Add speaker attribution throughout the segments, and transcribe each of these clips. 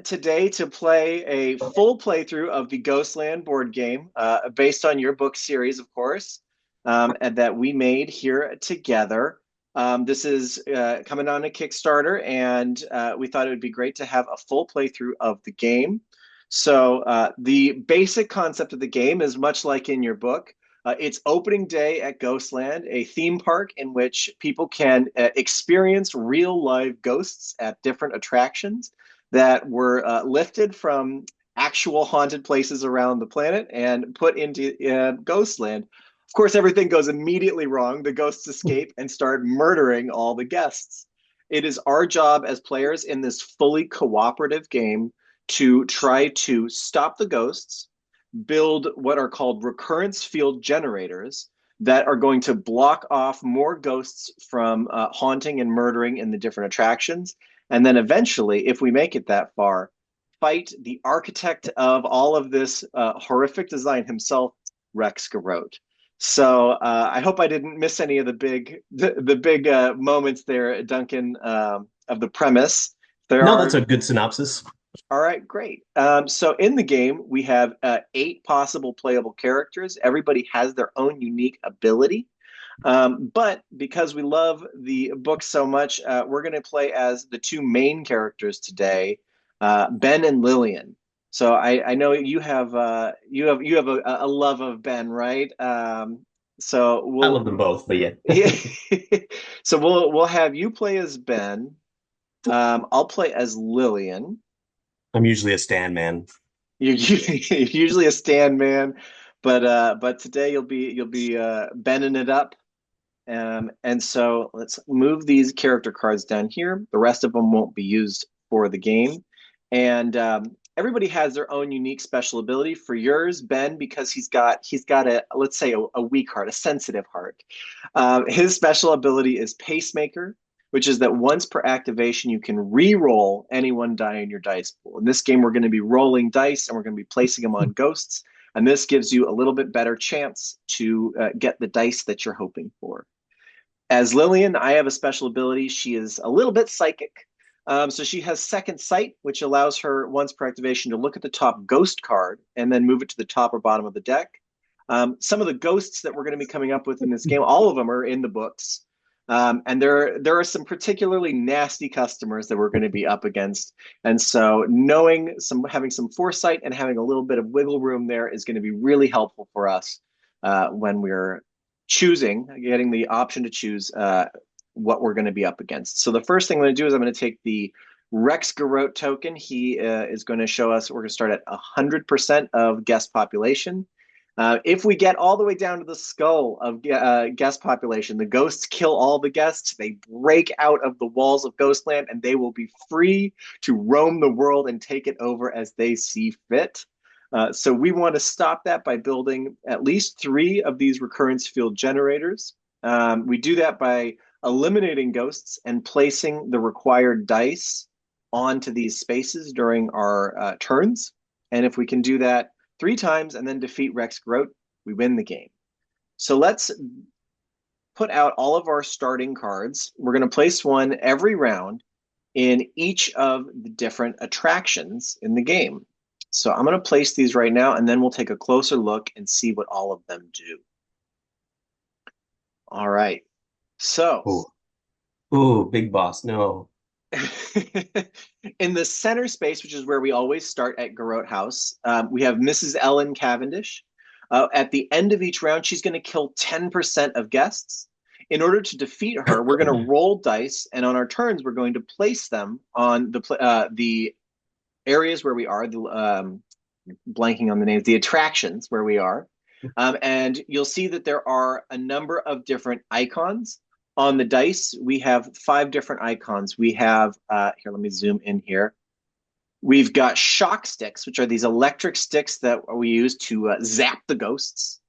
Speaker 1: today to play a full playthrough of the Ghostland board game, based on your book series, of course, and that we made here together. This is coming on a Kickstarter, and we thought it would be great to have a full playthrough of the game. So, the basic concept of the game is much like in your book. It's opening day at Ghostland, a theme park in which people can experience real live ghosts at different attractions that were lifted from actual haunted places around the planet and put into Ghostland. Of course, everything goes immediately wrong. The ghosts escape and start murdering all the guests. It is our job as players in this fully cooperative game to try to stop the ghosts, build what are called recurrence field generators that are going to block off more ghosts from haunting and murdering in the different attractions. And then eventually, if we make it that far, fight the architect of all of this horrific design himself, Rex Garrote. So I hope I didn't miss any of the big moments there, Duncan, of the premise. There
Speaker 2: No,
Speaker 1: are
Speaker 2: that's a good synopsis.
Speaker 1: all right, great. So in the game, we have eight possible playable characters. Everybody has their own unique ability. But because we love the book so much, we're going to play as the two main characters today, Ben and Lillian. So I know you have a love of Ben, right? So
Speaker 2: I love them both, but yeah,
Speaker 1: yeah. So we'll have you play as Ben. I'll play as Lillian.
Speaker 2: I'm usually a Stan man.
Speaker 1: You're usually a stand man, but today you'll be bending it up. And so let's move these character cards down here. The rest of them won't be used for the game. And everybody has their own unique special ability. For yours, Ben, because he's got a, let's say, a weak heart, a sensitive heart. His special ability is Pacemaker, which is that once per activation, you can re-roll any one die in your dice pool. In this game, we're going to be rolling dice and we're going to be placing them on ghosts. And this gives you a little bit better chance to get the dice that you're hoping for. As Lillian, I have a special ability. She is a little bit psychic. So she has second sight, which allows her once per activation to look at the top ghost card and then move it to the top or bottom of the deck. Some of the ghosts that we're going to be coming up with in this game, all of them are in the books. And there are some particularly nasty customers that we're going to be up against. And so having some foresight and having a little bit of wiggle room there is going to be really helpful for us when we're getting the option to choose what we're going to be up against. So the first thing I'm going to do is I'm going to take the Rex Garrote token. He is going to show us we're going to start at 100% of guest population. If we get all the way down to the skull of guest population, the ghosts kill all the guests. They break out of the walls of Ghostland, and they will be free to roam the world and take it over as they see fit. So we want to stop that by building at least three of these recurrence field generators. We do that by eliminating ghosts and placing the required dice onto these spaces during our turns. And if we can do that three times and then defeat Rex Grote, we win the game. So let's put out all of our starting cards. We're going to place one every round in each of the different attractions in the game. So I'm going to place these right now, and then we'll take a closer look and see what all of them do. All right. So
Speaker 2: Oh, oh, big boss. No.
Speaker 1: in the center space, which is where we always start at Garrote House, we have Mrs. Ellen Cavendish. At the end of each round, she's going to kill 10% of guests. In order to defeat her, we're going to roll dice, and on our turns, we're going to place them on the areas where we are, blanking on the names, the attractions where we are. And you'll see that there are a number of different icons. On the dice, we have five different icons. We have, here, let me zoom in here. We've got shock sticks, which are these electric sticks that we use to zap the ghosts.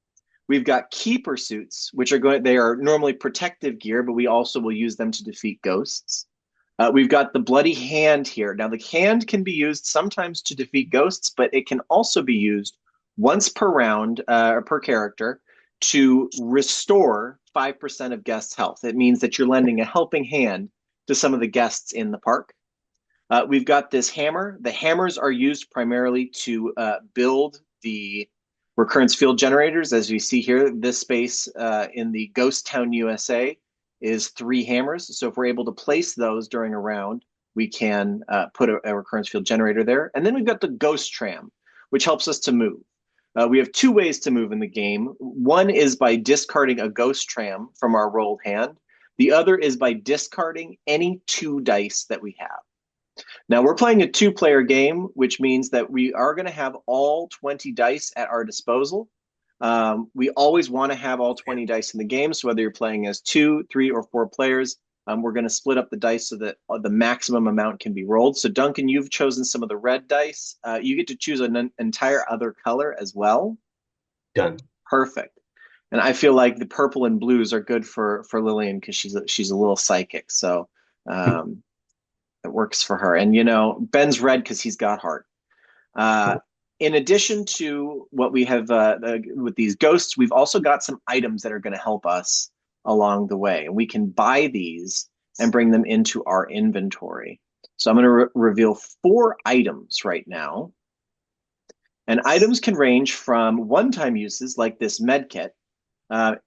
Speaker 1: We've got keeper suits, they are normally protective gear, but we also will use them to defeat ghosts. We've got the bloody hand here. Now, the hand can be used sometimes to defeat ghosts, but it can also be used once per round or per character to restore 5% of guests' health. It means that you're lending a helping hand to some of the guests in the park. We've got this hammer. The hammers are used primarily to build the recurrence field generators. As you see here, this space in the Ghost Town, USA is 3 hammers. So if we're able to place those during a round, we can put a recurrence field generator there. And then we've got the ghost tram, which helps us to move. We have 2 ways to move in the game. One is by discarding a ghost tram from our rolled hand. The other is by discarding any 2 dice that we have. Now we're playing a 2-player game, which means that we are going to have all 20 dice at our disposal. We always want to have all 20 dice in the game. So whether you're playing as 2, 3, or 4 players, we're going to split up the dice so that the maximum amount can be rolled. So Duncan, you've chosen some of the red dice. You get to choose an entire other color as well.
Speaker 2: Done.
Speaker 1: Perfect. And I feel like the purple and blues are good for Lillian because she's a little psychic. So it works for her. And Ben's red because he's got heart. In addition to what we have with these ghosts, we've also got some items that are going to help us along the way. And we can buy these and bring them into our inventory. So I'm going to reveal 4 items right now. And items can range from one-time uses like this med kit.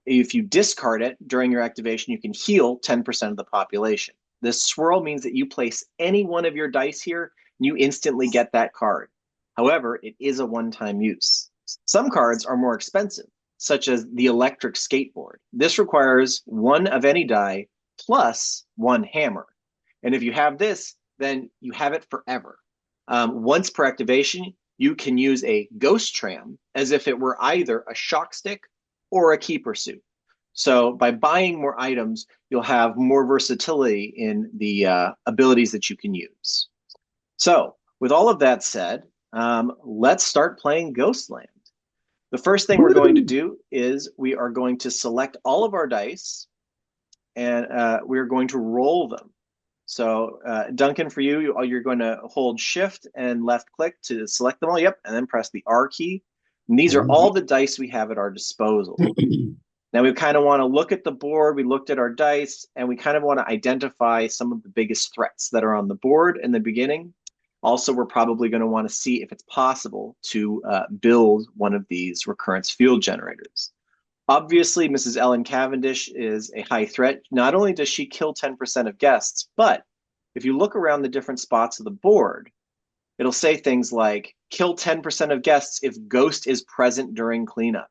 Speaker 1: If you discard it during your activation, you can heal 10% of the population. This swirl means that you place any one of your dice here, and you instantly get that card. However, it is a one-time use. Some cards are more expensive, such as the electric skateboard. This requires 1 of any die plus 1 hammer. And if you have this, then you have it forever. Once per activation, you can use a ghost tram as if it were either a shock stick or a keeper suit. So by buying more items, you'll have more versatility in the abilities that you can use. So with all of that said, let's start playing Ghostland. The first thing we're going to do is we are going to select all of our dice and we're going to roll them. So Duncan, for you, you're going to hold shift and left click to select them all. Yep. And then press the R key. And these are all the dice we have at our disposal. Now we kind of want to look at the board. We looked at our dice and we kind of want to identify some of the biggest threats that are on the board in the beginning. Also, we're probably going to want to see if it's possible to build one of these recurrence field generators. Obviously, Mrs. Ellen Cavendish is a high threat. Not only does she kill 10% of guests, but if you look around the different spots of the board, it'll say things like kill 10% of guests if ghost is present during cleanup.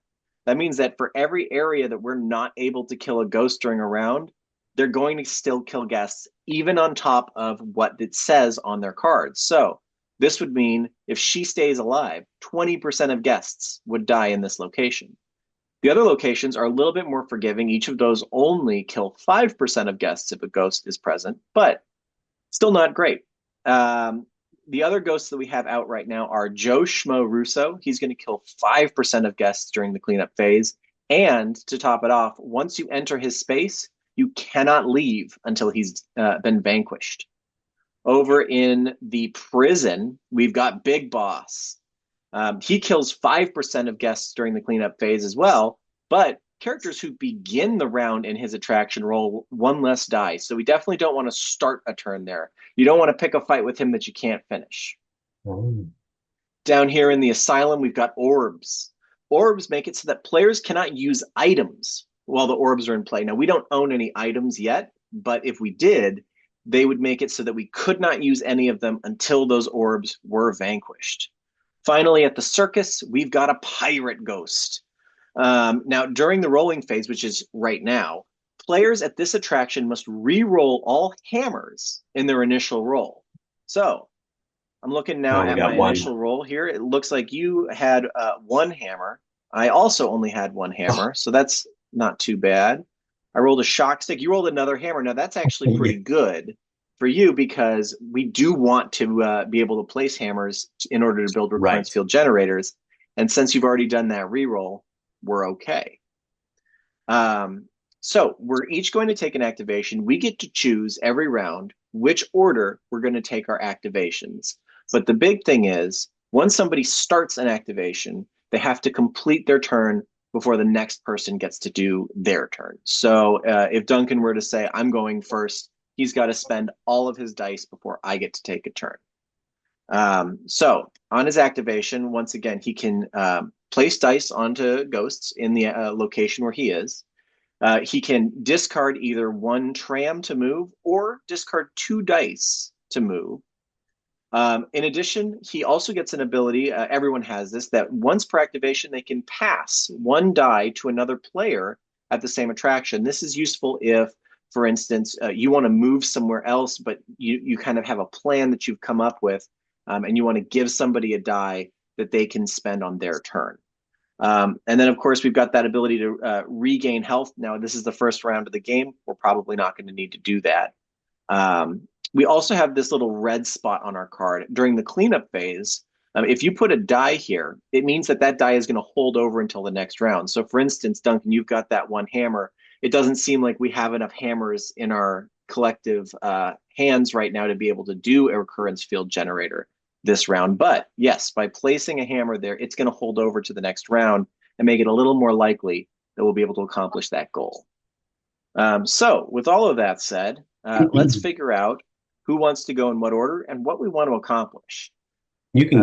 Speaker 1: That means that for every area that we're not able to kill a ghost during a round, they're going to still kill guests, even on top of what it says on their cards. So this would mean if she stays alive, 20% of guests would die in this location. The other locations are a little bit more forgiving. Each of those only kill 5% of guests if a ghost is present, but still not great. The other ghosts that we have out right now are Joe Schmo Russo. He's going to kill 5% of guests during the cleanup phase. And to top it off, once you enter his space, you cannot leave until he's been vanquished. Over in the prison, we've got Big Boss. He kills 5% of guests during the cleanup phase as well, but characters who begin the round in his attraction roll 1 less die. So we definitely don't want to start a turn there. You don't want to pick a fight with him that you can't finish. Down here in the asylum, we've got orbs. Orbs make it so that players cannot use items while the orbs are in play. Now, we don't own any items yet, but if we did, they would make it so that we could not use any of them until those orbs were vanquished. Finally, at the circus, we've got a pirate ghost. Now, during the rolling phase, which is right now, players at this attraction must re-roll all hammers in their initial roll. So I'm looking now at my initial roll here. It looks like you had 1 hammer. I also only had 1 hammer, so that's not too bad. I rolled a shock stick. You rolled another hammer. Now, that's actually pretty good for you because we do want to be able to place hammers in order to build recurrence field generators. And since you've already done that re-roll, we're okay. So we're each going to take an activation. We get to choose every round which order we're going to take our activations. But the big thing is, once somebody starts an activation, they have to complete their turn before the next person gets to do their turn. So if Duncan were to say, I'm going first, he's got to spend all of his dice before I get to take a turn. So on his activation, once again, he can place dice onto ghosts in the location where he is. He can discard either one tram to move or discard 2 dice to move. In addition, he also gets an ability, everyone has this, that once per activation, they can pass 1 die to another player at the same attraction. This is useful if, for instance, you want to move somewhere else, but you kind of have a plan that you've come up with, and you want to give somebody a die that they can spend on their turn. And then, of course, we've got that ability to regain health. Now, this is the first round of the game. We're probably not going to need to do that. We also have this little red spot on our card. During the cleanup phase, if you put a die here, it means that that die is going to hold over until the next round. So, for instance, Duncan, you've got that one hammer. It doesn't seem like we have enough hammers in our collective hands right now to be able to do a recurrence field generator this round. But yes, by placing a hammer there, it's going to hold over to the next round and make it a little more likely that we'll be able to accomplish that goal. So with all of that said, let's figure out who wants to go in what order and what we want to accomplish.
Speaker 2: You can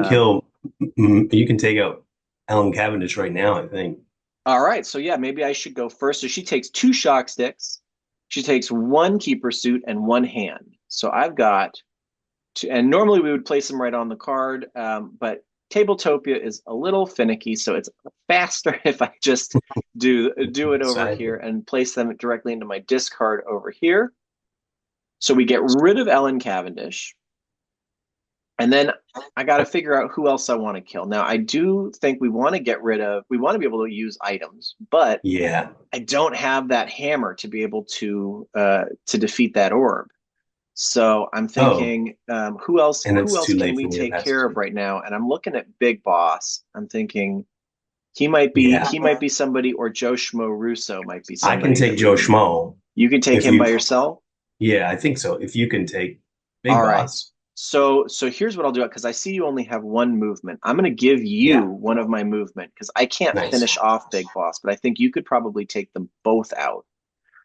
Speaker 2: you can take out Ellen Cavendish right now, I think.
Speaker 1: All right, so yeah, maybe I should go first. So she takes 2 shock sticks. She takes 1 keeper suit and 1 hand. So I've got two, and normally we would place them right on the card, but Tabletopia is a little finicky, so it's faster if I just do it over here and place them directly into my discard over here. So we get rid of Ellen Cavendish. And then I got to figure out who else I want to kill. Now, I do think we want to we want to be able to use items, but
Speaker 2: Yeah.
Speaker 1: I don't have that hammer to be able to defeat that orb. So I'm thinking, who else
Speaker 2: And it's too
Speaker 1: can
Speaker 2: late
Speaker 1: we
Speaker 2: for me to
Speaker 1: take
Speaker 2: pass
Speaker 1: care
Speaker 2: it
Speaker 1: of
Speaker 2: to.
Speaker 1: right now? And I'm looking at Big Boss. I'm thinking he
Speaker 2: Yeah.
Speaker 1: might be somebody, or Joe Schmo Russo might be
Speaker 2: I can
Speaker 1: somebody
Speaker 2: take
Speaker 1: that we
Speaker 2: Joe
Speaker 1: can.
Speaker 2: Schmo
Speaker 1: You can take
Speaker 2: if
Speaker 1: him
Speaker 2: you.
Speaker 1: by yourself.
Speaker 2: Yeah, I think so. If you can take Big
Speaker 1: All right.
Speaker 2: Boss.
Speaker 1: So here's what I'll do, because I see you only have 1 movement. I'm going to give you
Speaker 2: Yeah.
Speaker 1: one of my movement because I can't
Speaker 2: Nice.
Speaker 1: finish off Big Boss, but I think you could probably take them both out.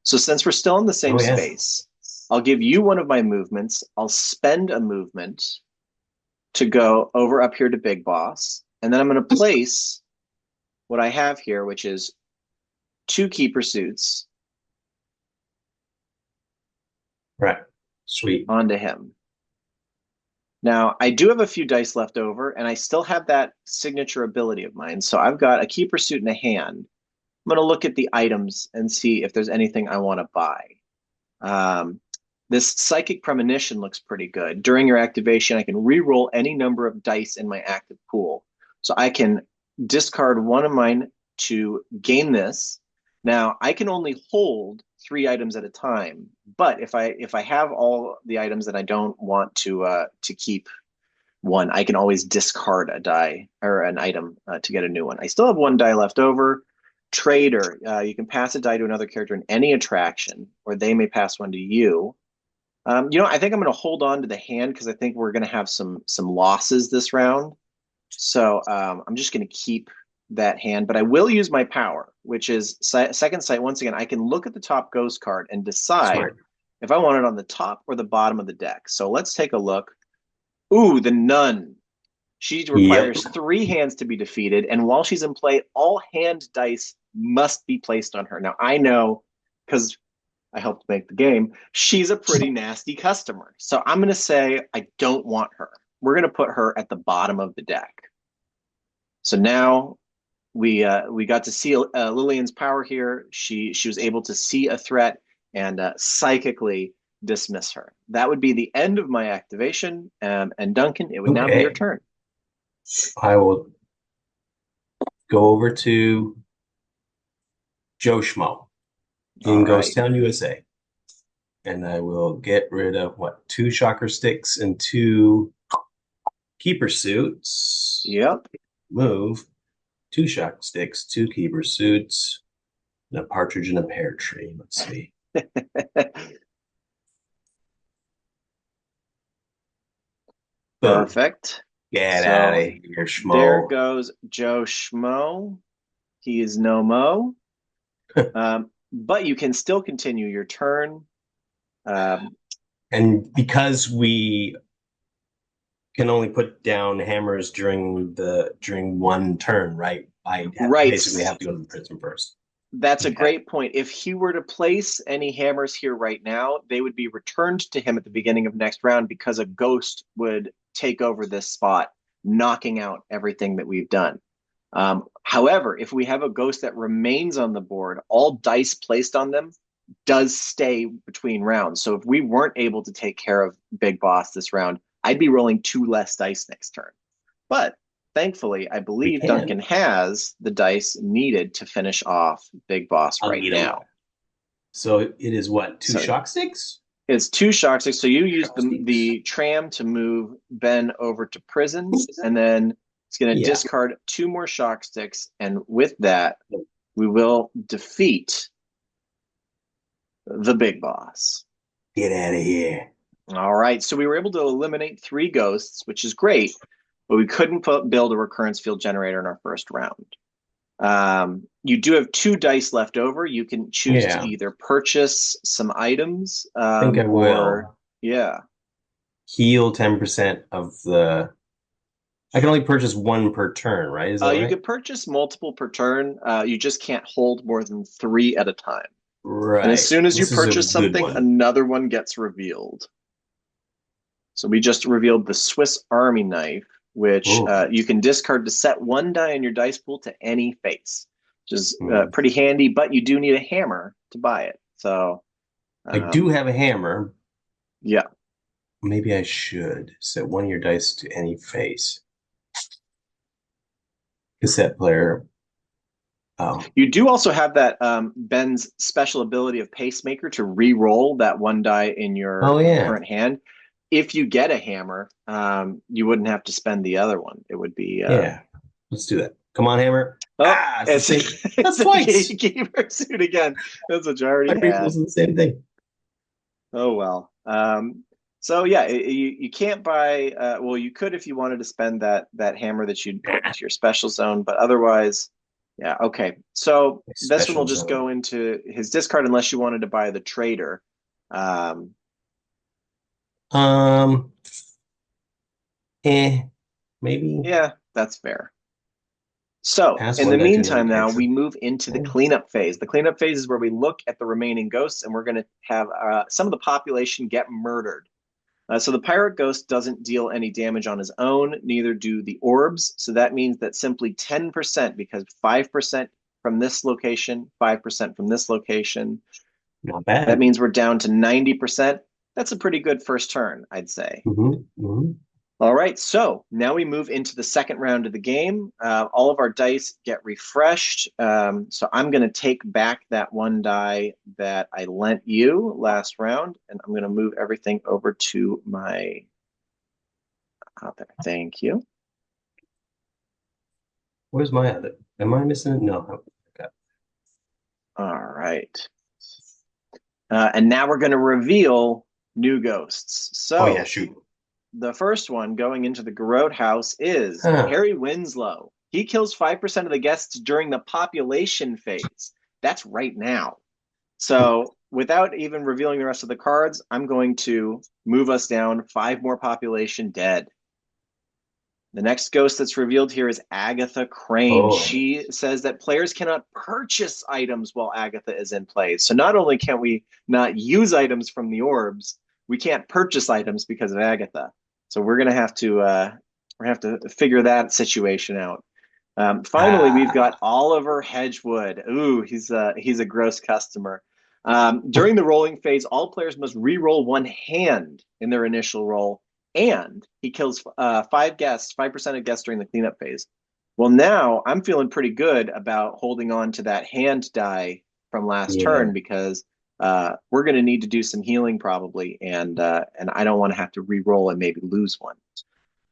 Speaker 1: So since we're still in the same
Speaker 2: Oh yeah.
Speaker 1: space, I'll give you one of my movements. I'll spend a movement to go over up here to Big Boss, and then I'm going to place what I have here, which is 2 key pursuits
Speaker 2: Right. Sweet.
Speaker 1: onto him. Now, I do have a few dice left over, and I still have that signature ability of mine. So I've got a key pursuit in a hand. I'm going to look at the items and see if there's anything I want to buy. This Psychic Premonition looks pretty good. During your activation, I can re-roll any number of dice in my active pool. So I can discard one of mine to gain this. Now, I can only hold 3 items at a time, but if I have all the items that I don't want to keep one, I can always discard a die or an item to get a new one. I still have 1 die left over. Trader, you can pass a die to another character in any attraction, or they may pass one to you. I think I'm going to hold on to the hand because I think we're going to have some losses this round. So I'm just going to keep that hand, but I will use my power, which is second sight. Once again, I can look at the top ghost card and decide
Speaker 2: Smart.
Speaker 1: if I want it on the top or the bottom of the deck. So let's take a look. Ooh, the nun. She
Speaker 2: Yep.
Speaker 1: requires 3 hands to be defeated, and while she's in play, all hand dice must be placed on her. Now, I know, because I helped make the game, she's a pretty nasty customer. So I'm going to say I don't want her. We're going to put her at the bottom of the deck. So now we got to see Lillian's power here. She was able to see a threat and psychically dismiss her. That would be the end of my activation. And Duncan, it would now be your
Speaker 2: Okay.
Speaker 1: turn.
Speaker 2: I will go over to Joe Schmo
Speaker 1: All
Speaker 2: in Ghost
Speaker 1: right.
Speaker 2: Town, USA. And I will get rid of 2 shocker sticks and 2 keeper suits.
Speaker 1: Yep.
Speaker 2: Move 2 shock sticks, 2 keeper suits, and a partridge in a pear tree. Let's see. Boom.
Speaker 1: Perfect.
Speaker 2: Get out of
Speaker 1: So
Speaker 2: here,
Speaker 1: there
Speaker 2: Schmo.
Speaker 1: goes Joe Schmo. He is no mo. But you can still continue your turn.
Speaker 2: And because we can only put down hammers during one turn, right?
Speaker 1: Right.
Speaker 2: Basically have to go to the prison first.
Speaker 1: That's a
Speaker 2: Okay.
Speaker 1: great point. If he were to place any hammers here right now, they would be returned to him at the beginning of next round because a ghost would take over this spot, knocking out everything that we've done. However, if we have a ghost that remains on the board, all dice placed on them does stay between rounds. So if we weren't able to take care of Big Boss this round, I'd be rolling 2 less dice next turn. But thankfully, I
Speaker 2: We
Speaker 1: believe
Speaker 2: can.
Speaker 1: Duncan has the dice needed to finish off Big Boss
Speaker 2: I'll
Speaker 1: right
Speaker 2: eat them.
Speaker 1: now.
Speaker 2: So it is what, two
Speaker 1: So
Speaker 2: shock sticks?
Speaker 1: it's 2 shock sticks. So you use
Speaker 2: Shock sticks.
Speaker 1: the tram to move Ben over to prison, and then it's going to
Speaker 2: Yeah.
Speaker 1: discard 2 more shock sticks. And with that, we will defeat the Big Boss.
Speaker 2: Get out of here.
Speaker 1: All right. So we were able to eliminate 3 ghosts, which is great, but we couldn't build a recurrence field generator in our first round. You do have 2 dice left over. You can choose to either purchase some items.
Speaker 2: I think I will.
Speaker 1: Yeah.
Speaker 2: Heal 10% of the. I can only purchase 1 per turn, right? Is that
Speaker 1: You
Speaker 2: right?
Speaker 1: could purchase multiple per turn. You just can't hold more than 3 at a time.
Speaker 2: Right.
Speaker 1: And as soon as you
Speaker 2: This is a
Speaker 1: purchase
Speaker 2: good
Speaker 1: something,
Speaker 2: one.
Speaker 1: another one gets revealed. So we just revealed the Swiss Army knife, which you can discard to set 1 die in your dice pool to any face, which is pretty handy, but you do need a hammer to buy it. So
Speaker 2: I do have a hammer.
Speaker 1: Yeah.
Speaker 2: Maybe I should set 1 of your dice to any face. Cassette player. Oh.
Speaker 1: You do also have that Ben's special ability of Pacemaker to re-roll that 1 die in your current hand. If you get a hammer, you wouldn't have to spend the other one. It would be
Speaker 2: yeah. Let's do that. Come on, hammer.
Speaker 1: Oh,
Speaker 2: it's
Speaker 1: that's
Speaker 2: twice.
Speaker 1: Gatekeeper suit again. That's what you already had.
Speaker 2: The same thing.
Speaker 1: Oh well. So yeah, you can't buy. Well, you could if you wanted to spend that hammer that you'd put into your special zone, but otherwise, yeah. Okay. So this one will just go into his discard unless you wanted to buy the trader.
Speaker 2: Maybe.
Speaker 1: Yeah, that's fair. So in the meantime, now we move into the cleanup phase. The cleanup phase is where we look at the remaining ghosts, and we're going to have some of the population get murdered. So the pirate ghost doesn't deal any damage on his own, neither do the orbs. So that means that simply 10%, because 5% from this location, 5% from this location.
Speaker 2: Not bad.
Speaker 1: That means we're down to 90%. That's a pretty good first turn, I'd say. All right, so now we move into the second round of the game. All of our dice get refreshed. So I'm going to take back that 1 die that I lent you last round, and I'm going to move everything over to my... Thank you.
Speaker 2: Where's my other? Am I missing it? No. Okay.
Speaker 1: All right. And now we're going to reveal new ghosts. So,
Speaker 2: yeah, shoot.
Speaker 1: The first one going into the Garrote house is Harry Winslow. He kills 5% of the guests during the population phase. That's right now. So without even revealing the rest of the cards, I'm going to move us down 5 more population dead. The next ghost that's revealed here is Agatha Crane. She says that players cannot purchase items while Agatha is in play. So not only can we not use items from the orbs, we can't purchase items because of Agatha. So we're gonna have to figure that situation out. Finally, we've got Oliver Hedgewood. Ooh, he's a gross customer. During the rolling phase, all players must re-roll 1 hand in their initial roll, and he kills 5% of guests during the cleanup phase. Well, now I'm feeling pretty good about holding on to that hand die from last turn because we're going to need to do some healing probably, and I don't want to have to re-roll and maybe lose 1.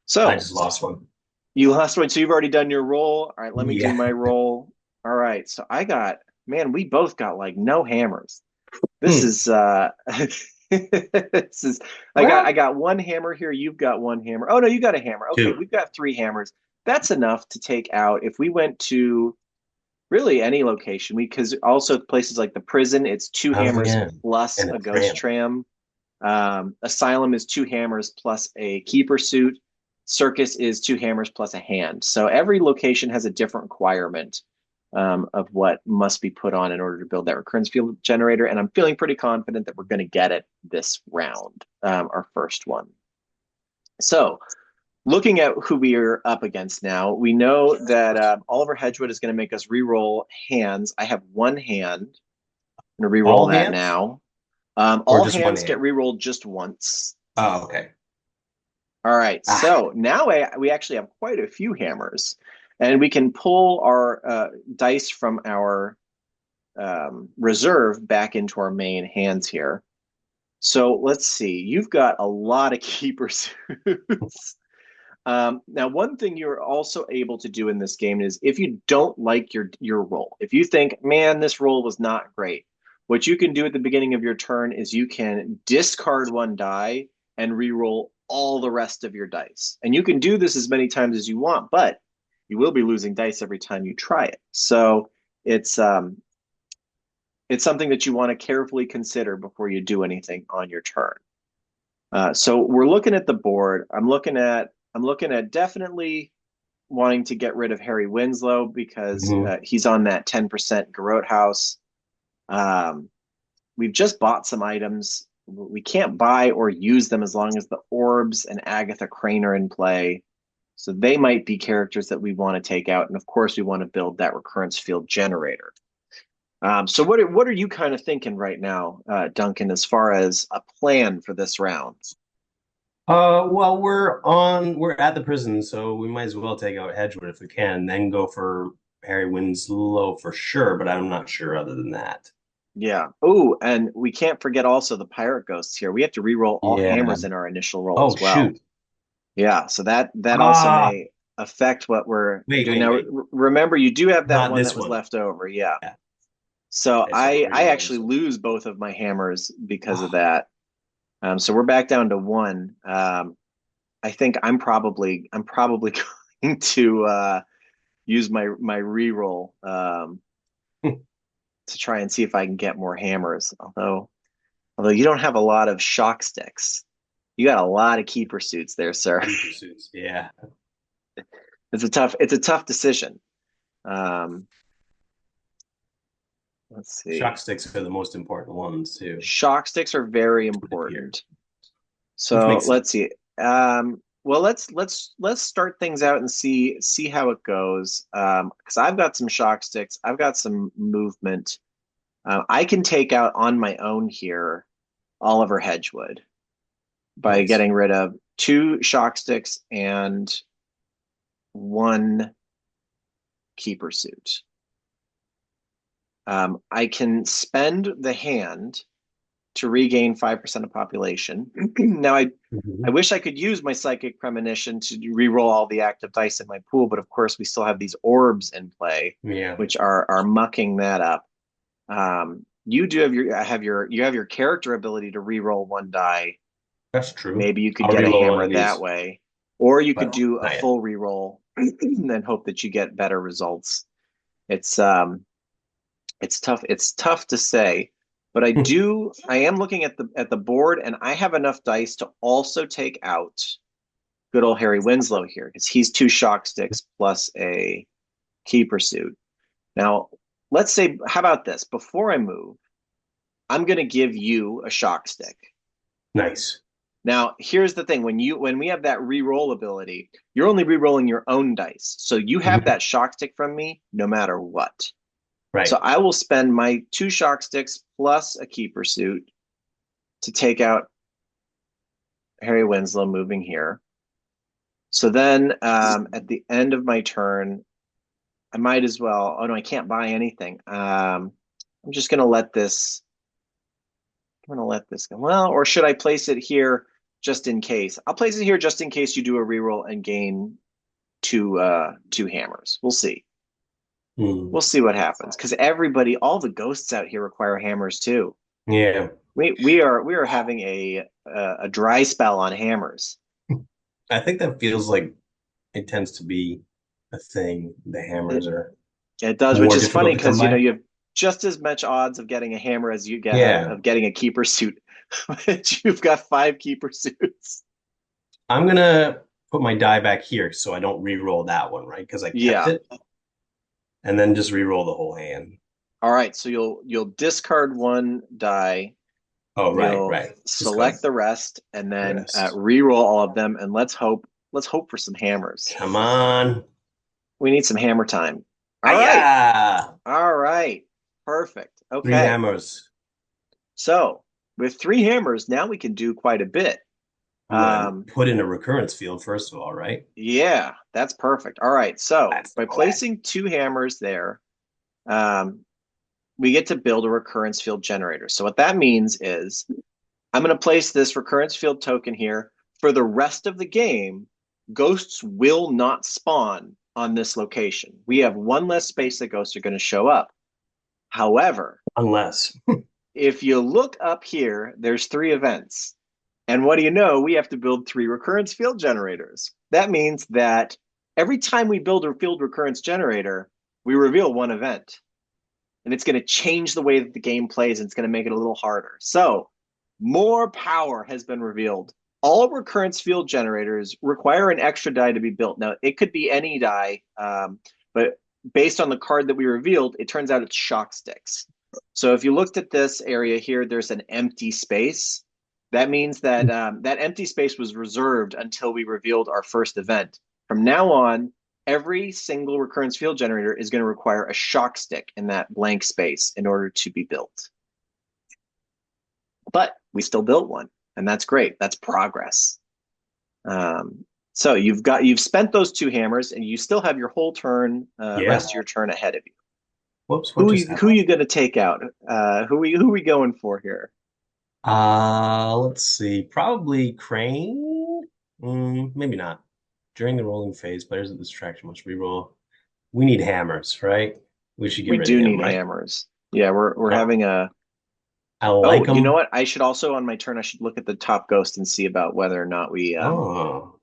Speaker 1: So
Speaker 2: I just lost 1.
Speaker 1: You lost 1, so you've already done your roll. All right, let me do my roll. All right, so we both got like no hammers. This is this is I got 1 hammer here. You've got 1 hammer. Oh no, you got a hammer. Okay,
Speaker 2: 2.
Speaker 1: We've got 3 hammers. That's enough to take out if we went to really any location. Because also places like the prison, it's 2 hammers plus a ghost tram. Asylum is 2 hammers plus a keeper suit. Circus is 2 hammers plus a hand. So every location has a different requirement of what must be put on in order to build that recurrence field generator. And I'm feeling pretty confident that we're going to get it this round, our first one. So looking at who we are up against now, we know that Oliver Hedgewood is going to make us re-roll hands. I have 1 hand. I'm going to re-roll
Speaker 2: All
Speaker 1: that
Speaker 2: hands
Speaker 1: now.
Speaker 2: or
Speaker 1: All
Speaker 2: just one
Speaker 1: hands get
Speaker 2: hand?
Speaker 1: re-rolled just once.
Speaker 2: Oh, okay.
Speaker 1: All right,
Speaker 2: Ah,
Speaker 1: so now we actually have quite a few hammers, and we can pull our dice from our reserve back into our main hands here. So let's see, you've got a lot of keeper suits. Now, one thing you're also able to do in this game is if you don't like your roll, if you think, man, this roll was not great, what you can do at the beginning of your turn is you can discard 1 die and re-roll all the rest of your dice. And you can do this as many times as you want, but you will be losing dice every time you try it. So it's um, it's something that you want to carefully consider before you do anything on your turn. So we're looking at the board. I'm looking at definitely wanting to get rid of Harry Winslow because
Speaker 2: mhm.
Speaker 1: he's on that 10% Garrote house. Um, we've just bought some items. We can't buy or use them as long as the Orbs and Agatha Crane are in play. So they might be characters that we want to take out. And of course, we want to build that recurrence field generator. So what are you kind of thinking right now, Duncan, as far as a plan for this round?
Speaker 2: Well, we're at the prison, so we might as well take out Hedgewood if we can, then go for Harry Winslow for sure, but I'm not sure other than that.
Speaker 1: Yeah. Oh, and we can't forget also the pirate ghosts here. We have to re-roll all
Speaker 2: Yeah.
Speaker 1: hammers in our initial roll
Speaker 2: Oh,
Speaker 1: as well.
Speaker 2: shoot.
Speaker 1: Yeah, so that also
Speaker 2: Ah,
Speaker 1: may affect what we're
Speaker 2: wait,
Speaker 1: doing
Speaker 2: wait,
Speaker 1: now.
Speaker 2: wait.
Speaker 1: Remember, you do have that
Speaker 2: Not
Speaker 1: one that
Speaker 2: this
Speaker 1: was
Speaker 2: one.
Speaker 1: left over. Yeah.
Speaker 2: Yeah.
Speaker 1: So
Speaker 2: Okay, so we're
Speaker 1: I
Speaker 2: re-rolling
Speaker 1: actually
Speaker 2: this one.
Speaker 1: lose both of my hammers because of
Speaker 2: Ah,
Speaker 1: that. So we're back down to one. I think I'm probably going to use my re-roll to try and see if I can get more hammers. Although you don't have a lot of shock sticks. You got a lot of keeper suits there, sir.
Speaker 2: key pursuits. Yeah.
Speaker 1: It's a tough decision. Um, let's
Speaker 2: Shock
Speaker 1: see.
Speaker 2: sticks are the most important ones too.
Speaker 1: Shock sticks are very
Speaker 2: Would appear,
Speaker 1: important.
Speaker 2: which
Speaker 1: So
Speaker 2: makes
Speaker 1: let's
Speaker 2: sense.
Speaker 1: see. Well, let's start things out and see how it goes. Because I've got some shock sticks. I've got some movement. I can take out on my own here Oliver Hedgewood by
Speaker 2: Nice.
Speaker 1: getting rid of 2 shock sticks and 1 keeper suit. I can spend the hand to regain 5% of population. Now, I
Speaker 2: Mhm.
Speaker 1: wish I could use my psychic premonition to re-roll all the active dice in my pool, but of course we still have these orbs in play,
Speaker 2: Yeah,
Speaker 1: which are mucking that up. You do have your character ability to re-roll 1 die.
Speaker 2: that's true.
Speaker 1: Maybe you could
Speaker 2: I'll
Speaker 1: get a
Speaker 2: reload one
Speaker 1: hammer
Speaker 2: of
Speaker 1: that
Speaker 2: these,
Speaker 1: way, or you could
Speaker 2: but
Speaker 1: do a
Speaker 2: not yet.
Speaker 1: full re-roll and hope that you get better results. It's um, it's tough. It's tough to say, but I am looking at the board, and I have enough dice to also take out good old Harry Winslow here because he's 2 shock sticks plus a keeper suit. Now, let's say, how about this? Before I move, I'm going to give you a shock stick.
Speaker 2: Nice.
Speaker 1: Now, here's the thing: when we have that re-roll ability, you're only re-rolling your own dice, so you have
Speaker 2: Mhm.
Speaker 1: that shock stick from me no matter what. So
Speaker 2: Right.
Speaker 1: I will spend my 2 shock sticks plus a keeper suit to take out Harry Winslow moving here. So then at the end of my turn, I might as well. Oh no, I can't buy anything. I'm just gonna let this. I'm gonna let this go. Well, or should I place it here just in case? I'll place it here just in case you do a reroll and gain two hammers. We'll see.
Speaker 2: Hmm.
Speaker 1: We'll see what happens because everybody, all the ghosts out here require hammers too.
Speaker 2: Yeah.
Speaker 1: We are having a dry spell on hammers.
Speaker 2: I think that feels like it tends to be a thing. The
Speaker 1: It,
Speaker 2: hammers are
Speaker 1: it does, which
Speaker 2: more
Speaker 1: is funny
Speaker 2: difficult to come
Speaker 1: because
Speaker 2: by.
Speaker 1: just as much odds of getting a hammer as you get
Speaker 2: Yeah.
Speaker 1: of getting a keeper suit. But you've got 5 keeper suits.
Speaker 2: I'm gonna put my die back here so I don't re-roll that one, right? Because I kept
Speaker 1: Yeah.
Speaker 2: it, and then just re-roll the whole hand.
Speaker 1: All right. So you'll discard one die.
Speaker 2: Oh, right,
Speaker 1: You'll
Speaker 2: right. Discard
Speaker 1: select the rest, and
Speaker 2: the
Speaker 1: then
Speaker 2: rest.
Speaker 1: re-roll all of them. And let's hope for some hammers.
Speaker 2: Come on.
Speaker 1: We need some hammer time. All right.
Speaker 2: Aya!
Speaker 1: All right. Perfect.
Speaker 2: Three
Speaker 1: Okay.
Speaker 2: hammers.
Speaker 1: So with 3 hammers, now we can do quite a bit.
Speaker 2: I'm gonna
Speaker 1: Um,
Speaker 2: put in a recurrence field first of all, right?
Speaker 1: yeah, that's perfect. All right. So
Speaker 2: That's the
Speaker 1: by
Speaker 2: plan.
Speaker 1: placing 2 hammers there, um, we get to build a recurrence field generator. So what that means is I'm going to place this recurrence field token here. For the rest of the game, ghosts will not spawn on this location. We have one less space that ghosts are going to show up. However,
Speaker 2: Unless.
Speaker 1: if you look up here, there's 3 events. And what do you know? We have to build 3 recurrence field generators. That means that every time we build a field recurrence generator, we reveal one event. And it's going to change the way that the game plays, and it's going to make it a little harder. So, more power has been revealed. All recurrence field generators require an extra die to be built. Now, it could be any die, but based on the card that we revealed, it turns out it's shock sticks. So if you looked at this area here, there's an empty space. That means that that empty space was reserved until we revealed our first event. From now on, every single recurrence field generator is going to require a shock stick in that blank space in order to be built. But we still built one, and that's great. That's progress. So you've spent those 2 hammers, and you still have your whole turn,
Speaker 2: Yeah.
Speaker 1: rest of your turn ahead of you.
Speaker 2: Whoops, what
Speaker 1: Who
Speaker 2: just
Speaker 1: who
Speaker 2: happened?
Speaker 1: are you going to take out? Who we going for here?
Speaker 2: Let's see. Probably Crane. Maybe not. During the rolling phase, players at this distraction must reroll. We need hammers, right? We should get
Speaker 1: We
Speaker 2: rid of
Speaker 1: do
Speaker 2: him,
Speaker 1: need
Speaker 2: right?
Speaker 1: hammers. Yeah, we're
Speaker 2: Oh,
Speaker 1: having a.
Speaker 2: I
Speaker 1: Oh,
Speaker 2: like
Speaker 1: you know
Speaker 2: him.
Speaker 1: what? I should also on my turn. I should look at the top ghost and see about whether or not we
Speaker 2: Oh,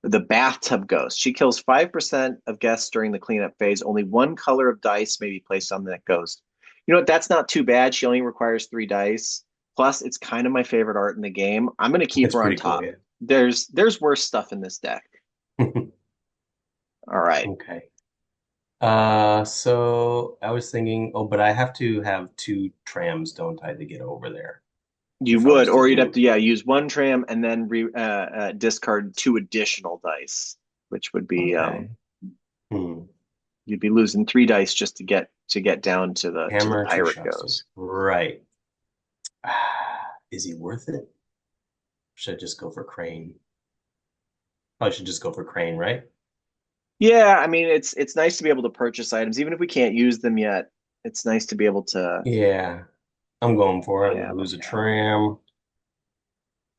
Speaker 1: the bathtub ghost. She kills 5% of guests during the cleanup phase. Only one color of dice may be placed on that ghost. You know what? That's not too bad. She only requires 3 dice. Plus, it's kind of my favorite art in the game. I'm going to keep
Speaker 2: it's
Speaker 1: her on
Speaker 2: pretty cool,
Speaker 1: top. There's worse stuff in this deck.
Speaker 2: yeah.
Speaker 1: All right.
Speaker 2: Okay. So I was thinking, oh, but I have to have 2 trams, don't I, to get over there
Speaker 1: You
Speaker 2: if I
Speaker 1: would,
Speaker 2: was to
Speaker 1: or you'd have
Speaker 2: do.
Speaker 1: to, use one tram and then discard 2 additional dice, which would be
Speaker 2: Okay. Hmm.
Speaker 1: you'd be losing 3 dice just to get down to the
Speaker 2: Hammer, two
Speaker 1: pirate
Speaker 2: shots.
Speaker 1: ghost.
Speaker 2: Right. Is he worth it? Should I just go for Crane? I should just go for Crane, right?
Speaker 1: Yeah, I mean it's nice to be able to purchase items, even if we can't use them yet. It's nice to be able to.
Speaker 2: Yeah, I'm going for it. I'm
Speaker 1: Yeah.
Speaker 2: gonna lose a tram.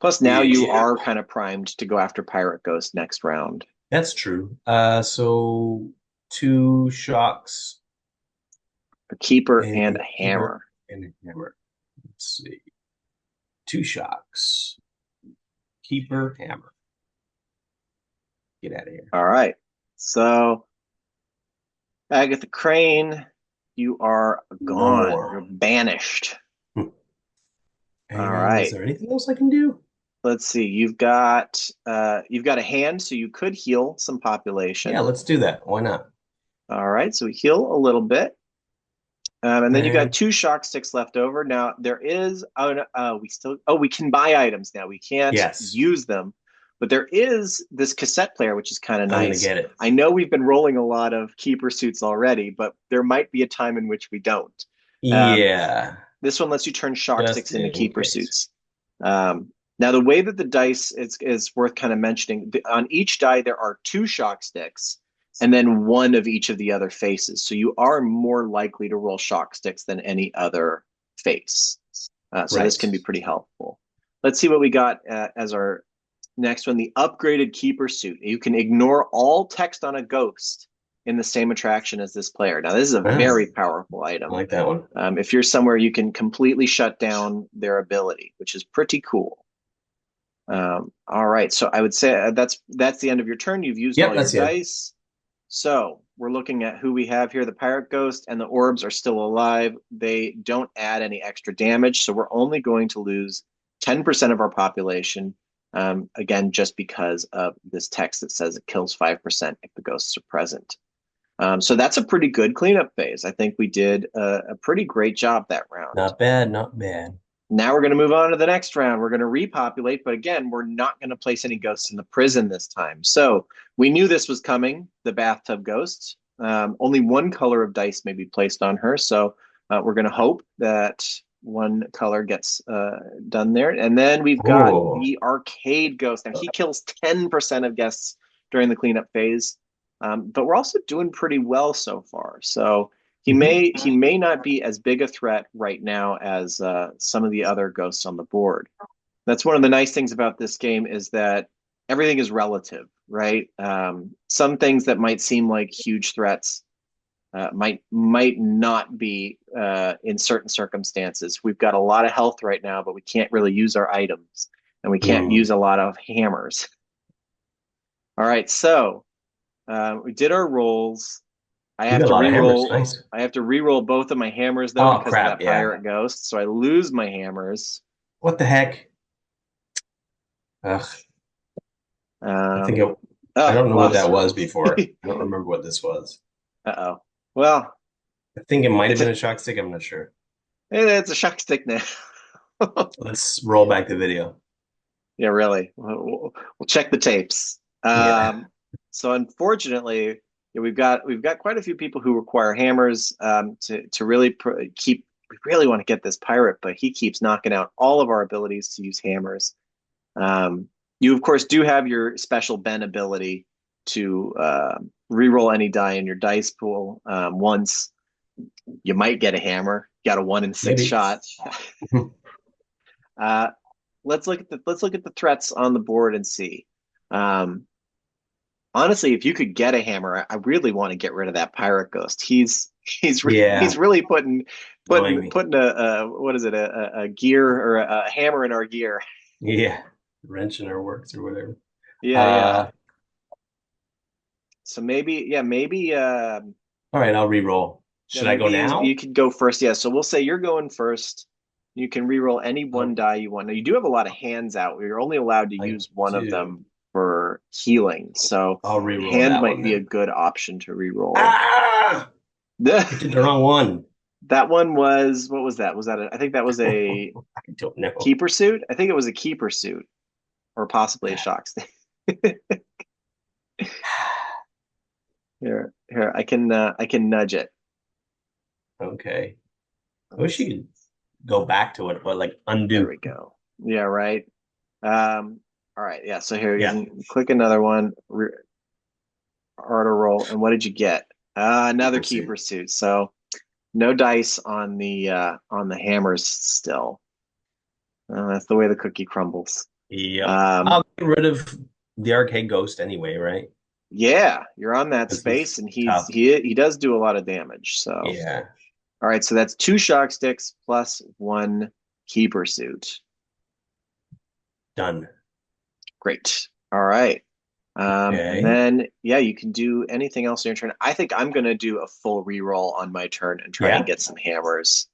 Speaker 1: Plus, now you
Speaker 2: Yeah,
Speaker 1: are kind of primed to go after Pirate Ghost next round.
Speaker 2: that's true. So 2 shocks,
Speaker 1: A keeper and
Speaker 2: a
Speaker 1: a
Speaker 2: keeper,
Speaker 1: hammer.
Speaker 2: and a hammer. Let's see. 2 shocks, keeper, hammer. Get out of here.
Speaker 1: All right. So Agatha Crane, you are
Speaker 2: No
Speaker 1: gone.
Speaker 2: more.
Speaker 1: You're banished.
Speaker 2: Hmm.
Speaker 1: All
Speaker 2: And is
Speaker 1: right.
Speaker 2: there anything else I can do?
Speaker 1: Let's see. You've got a hand, so you could heal some
Speaker 2: Yeah,
Speaker 1: population.
Speaker 2: let's do that. Why not?
Speaker 1: All right. So heal a little bit. And then you got
Speaker 2: And
Speaker 1: 2 shock sticks left over. Now there is we can buy items now. We can't
Speaker 2: yes,
Speaker 1: use them, but there is this cassette player, which is kind of
Speaker 2: I'm gonna
Speaker 1: nice.
Speaker 2: get it.
Speaker 1: I know we've been rolling a lot of keeper suits already, but there might be a time in which we don't. Um,
Speaker 2: Yeah,
Speaker 1: this one lets you turn shock
Speaker 2: just
Speaker 1: sticks into
Speaker 2: in
Speaker 1: keeper
Speaker 2: case.
Speaker 1: suits. Now the way that the dice is worth kind of mentioning. On each die there are 2 shock sticks and then one of each of the other faces. So you are more likely to roll shock sticks than any other face. So this
Speaker 2: Right.
Speaker 1: can be pretty helpful. Let's see what we got as our next one, the upgraded keeper suit. You can ignore all text on a ghost in the same attraction as this player. Now, this is a
Speaker 2: Ah,
Speaker 1: very powerful
Speaker 2: I
Speaker 1: item.
Speaker 2: like that one.
Speaker 1: If you're somewhere, you can completely shut down their ability, which is pretty cool. All right, so I would say that's the end of your turn. You've used
Speaker 2: Yep,
Speaker 1: all your
Speaker 2: that's it.
Speaker 1: dice. So we're looking at who we have here. The pirate ghost and the orbs are still alive. They don't add any extra damage, so we're only going to lose 10% of our population. Again, just because of this text that says it kills 5% if the ghosts are present. So that's a pretty good cleanup phase. I think we did a pretty great job that round.
Speaker 2: Not bad, not bad.
Speaker 1: Now we're going to move on to the next round. We're going to repopulate, but again, we're not going to place any ghosts in the prison this time. So we knew this was coming, the bathtub ghost. Only one color of dice may be placed on her. So we're going to hope that one color gets done there. And then we've got
Speaker 2: Oh,
Speaker 1: the arcade ghost. Now he kills 10% of guests during the cleanup phase. But we're also doing pretty well so far. So he may not be as big a threat right now as some of the other ghosts on the board. That's one of the nice things about this game is that everything is relative, right? Some things that might seem like huge threats might not be in certain circumstances. We've got a lot of health right now, but we can't really use our items, and we can't use a lot of hammers. All right, so we did our rolls. I
Speaker 2: you
Speaker 1: have
Speaker 2: got a
Speaker 1: to
Speaker 2: lot of hammers.
Speaker 1: re-roll.
Speaker 2: Nice.
Speaker 1: I have to re-roll both of my hammers though
Speaker 2: Oh,
Speaker 1: because of
Speaker 2: crap.
Speaker 1: that
Speaker 2: Yeah.
Speaker 1: pirate ghost. So I lose my hammers.
Speaker 2: What the heck? Ugh, I think
Speaker 1: Um,
Speaker 2: it, I
Speaker 1: oh,
Speaker 2: don't know what that
Speaker 1: lost.
Speaker 2: was before. I don't remember what this was.
Speaker 1: Uh-oh. Well,
Speaker 2: I think it might have
Speaker 1: it's
Speaker 2: been
Speaker 1: a
Speaker 2: a shock stick. I'm not sure.
Speaker 1: it's a shock stick now.
Speaker 2: Let's roll back the video.
Speaker 1: Yeah, really. We'll check the tapes.
Speaker 2: Yeah.
Speaker 1: So unfortunately, yeah, we've got quite a few people who require hammers to really keep. We really want to get this pirate, but he keeps knocking out all of our abilities to use hammers. You of course do have your special Ben ability to re-roll any die in your dice pool once. You might get a hammer. Got a 1 in 6
Speaker 2: Maybe.
Speaker 1: shot. uh, let's look at the threats on the board and see. Um, Honestly, if you could get a hammer, I really want to get rid of that pirate ghost. He's
Speaker 2: Yeah.
Speaker 1: really putting
Speaker 2: Annoying
Speaker 1: putting
Speaker 2: me.
Speaker 1: putting a what is it a gear or a hammer in our gear.
Speaker 2: Yeah. Wrench in our works or whatever.
Speaker 1: Yeah, yeah.
Speaker 2: Uh,
Speaker 1: So maybe, yeah, maybe,
Speaker 2: all right, I'll re-roll.
Speaker 1: yeah,
Speaker 2: Should I go
Speaker 1: maybe
Speaker 2: now?
Speaker 1: you could go first. Yeah, so we'll say you're going first. You can re-roll any one
Speaker 2: Oh,
Speaker 1: die you want. Now you do have a lot of hands out. You're only allowed to
Speaker 2: I
Speaker 1: use one of
Speaker 2: do.
Speaker 1: them for healing. So
Speaker 2: I'll re-roll
Speaker 1: hand
Speaker 2: that
Speaker 1: might
Speaker 2: one
Speaker 1: be a
Speaker 2: then.
Speaker 1: good option to re-roll.
Speaker 2: Ah! I did the wrong one.
Speaker 1: That one was what was that? Was that I think that was a
Speaker 2: I don't know.
Speaker 1: keeper suit. I think it was a keeper suit or possibly a shock stick. Here, I can nudge it.
Speaker 2: Okay. I wish you
Speaker 1: Let's
Speaker 2: could go back to it, but like
Speaker 1: There
Speaker 2: undo.
Speaker 1: we go. Yeah, right. All right. Yeah. So here you
Speaker 2: Yeah.
Speaker 1: can click another one, auto roll, and what did you get? Another
Speaker 2: Pursuit.
Speaker 1: keeper suit. So no dice on the hammers still. That's the way the cookie crumbles.
Speaker 2: Yep.
Speaker 1: Um,
Speaker 2: I'll get rid of the arcade ghost anyway, right?
Speaker 1: yeah, you're on that
Speaker 2: Because he's
Speaker 1: space, and
Speaker 2: tough.
Speaker 1: he does do a lot of damage. So
Speaker 2: Yeah.
Speaker 1: all right. So that's two shock sticks plus one keeper suit.
Speaker 2: Done.
Speaker 1: Great. All right. And
Speaker 2: Okay.
Speaker 1: then, yeah, you can do anything else in your turn. I think I'm going to do a full reroll on my turn and try and
Speaker 2: Yeah.
Speaker 1: get some hammers.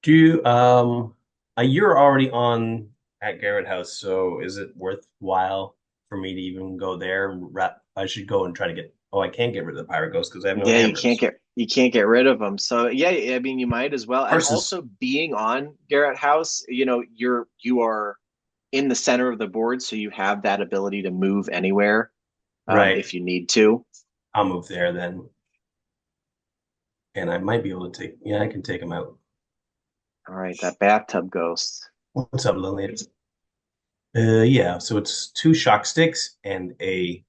Speaker 2: Do you, you're already on at Garrett House, so is it worthwhile for me to even go there? I should go and try to get. Oh, I can't get rid of the pirate ghost because I have no
Speaker 1: Yeah,
Speaker 2: hammers.
Speaker 1: you can't get rid of them. So yeah, I mean, you might as well. And
Speaker 2: Versus,
Speaker 1: also being on Garrett House, you are in the center of the board, so you have that ability to move anywhere
Speaker 2: right?
Speaker 1: if you need to.
Speaker 2: I'll move there then, and I might be able to take. Yeah, I can take him out.
Speaker 1: All right, that bathtub ghost
Speaker 2: What's up, Lillian? Yeah. So it's two shock sticks and a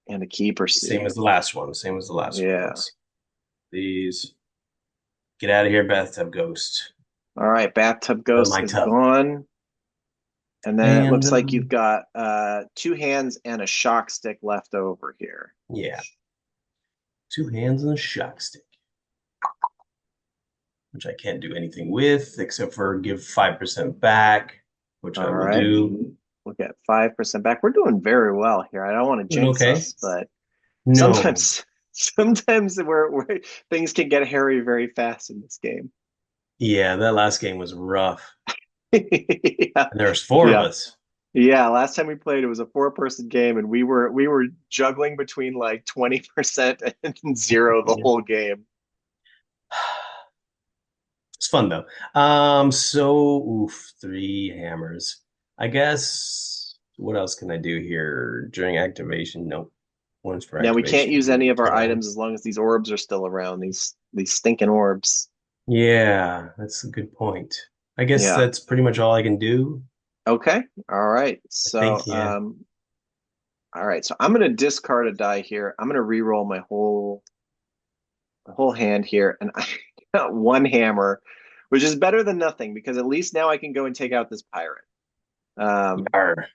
Speaker 1: and a keeper
Speaker 2: same
Speaker 1: suit.
Speaker 2: as the last one. Same as the last
Speaker 1: Yeah.
Speaker 2: ones. These get out of here, bathtub ghost.
Speaker 1: All right, bathtub
Speaker 2: Out of
Speaker 1: ghost
Speaker 2: my
Speaker 1: is
Speaker 2: tub.
Speaker 1: gone. And then it
Speaker 2: And
Speaker 1: looks like you've got two hands and a shock stick left over here.
Speaker 2: yeah, two hands and a shock stick, which I can't do anything with except for give 5% back, which I
Speaker 1: All
Speaker 2: will
Speaker 1: right.
Speaker 2: do.
Speaker 1: We'll get 5% back. We're doing very well here. I don't want to
Speaker 2: Doing
Speaker 1: jinx
Speaker 2: okay.
Speaker 1: us, but
Speaker 2: No.
Speaker 1: Sometimes where things can get hairy very fast in this game.
Speaker 2: Yeah, that last game was rough.
Speaker 1: Yeah,
Speaker 2: And there was four of
Speaker 1: yeah,
Speaker 2: us.
Speaker 1: yeah. Last time we played, it was a four-person game, and we were juggling between like 20% and zero the
Speaker 2: Yeah.
Speaker 1: whole game.
Speaker 2: It's fun though. So oof, three hammers. I guess what else can I do here during activation? Nope. One's for
Speaker 1: Now we can't use any
Speaker 2: activation.
Speaker 1: of our
Speaker 2: Can.
Speaker 1: items as long as these orbs are still around. These stinking orbs.
Speaker 2: Yeah, that's a good point. I guess
Speaker 1: Yeah.
Speaker 2: that's pretty much all I can do.
Speaker 1: Okay. All right.
Speaker 2: I think, yeah.
Speaker 1: All right. So I'm gonna discard a die here. I'm gonna re-roll my whole hand here, and I got one hammer, which is better than nothing because at least now I can go and take out this pirate. Um,
Speaker 2: Yar.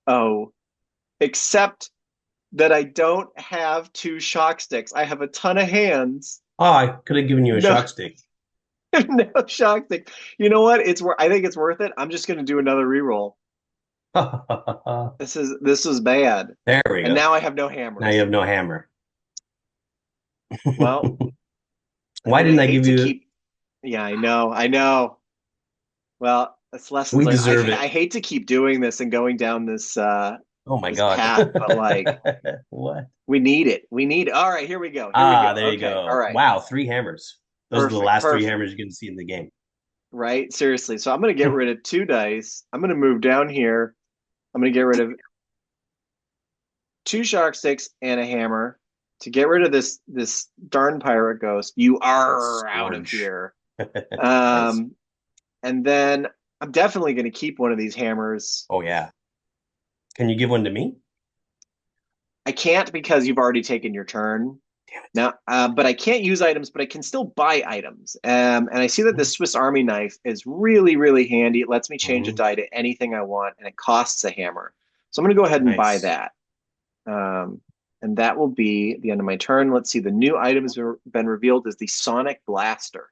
Speaker 1: oh, except that I don't have two shock sticks. I have a ton of hands.
Speaker 2: Oh, I could have given you a
Speaker 1: No,
Speaker 2: shock stick.
Speaker 1: no shock stick. You know what? I think it's worth it. I'm just gonna do another reroll. This is bad.
Speaker 2: There we
Speaker 1: And
Speaker 2: go.
Speaker 1: now I have no
Speaker 2: Now you
Speaker 1: hammers.
Speaker 2: have no hammer.
Speaker 1: Well, I
Speaker 2: Why
Speaker 1: mean, I
Speaker 2: didn't I
Speaker 1: hate
Speaker 2: give
Speaker 1: to
Speaker 2: you?
Speaker 1: keep. Yeah, I know. Well, it's lessons
Speaker 2: We
Speaker 1: learned.
Speaker 2: deserve
Speaker 1: I
Speaker 2: it.
Speaker 1: hate to keep doing this and going down
Speaker 2: Oh my
Speaker 1: this
Speaker 2: God.
Speaker 1: path, but like
Speaker 2: What?
Speaker 1: we need it. We need it. All right, here we go. Here we
Speaker 2: Ah,
Speaker 1: go.
Speaker 2: there you
Speaker 1: Okay. All
Speaker 2: go.
Speaker 1: right.
Speaker 2: Wow, three hammers. Those are the
Speaker 1: Perfect.
Speaker 2: last three
Speaker 1: Perfect.
Speaker 2: hammers you can see in the game.
Speaker 1: Right? Seriously. So I'm gonna get rid of two dice. I'm gonna move down here. I'm gonna get rid of two shark sticks and a hammer to get rid of this darn pirate ghost. You are out of
Speaker 2: Scourge.
Speaker 1: here.
Speaker 2: Nice.
Speaker 1: Um, and then I'm definitely gonna keep one of these hammers.
Speaker 2: Oh yeah. Can you give one to me?
Speaker 1: I can't because you've already taken your turn.
Speaker 2: Damn it.
Speaker 1: Now, but I can't use items, but I can still buy items. And I see that the Swiss Army knife is really, really handy. It lets me change a
Speaker 2: Mhm.
Speaker 1: die to anything I want, and it costs a hammer. So I'm going to go ahead and buy
Speaker 2: Nice.
Speaker 1: that. Um, and that will be the end of my turn. Let's see. The new item has been revealed as the Sonic Blaster.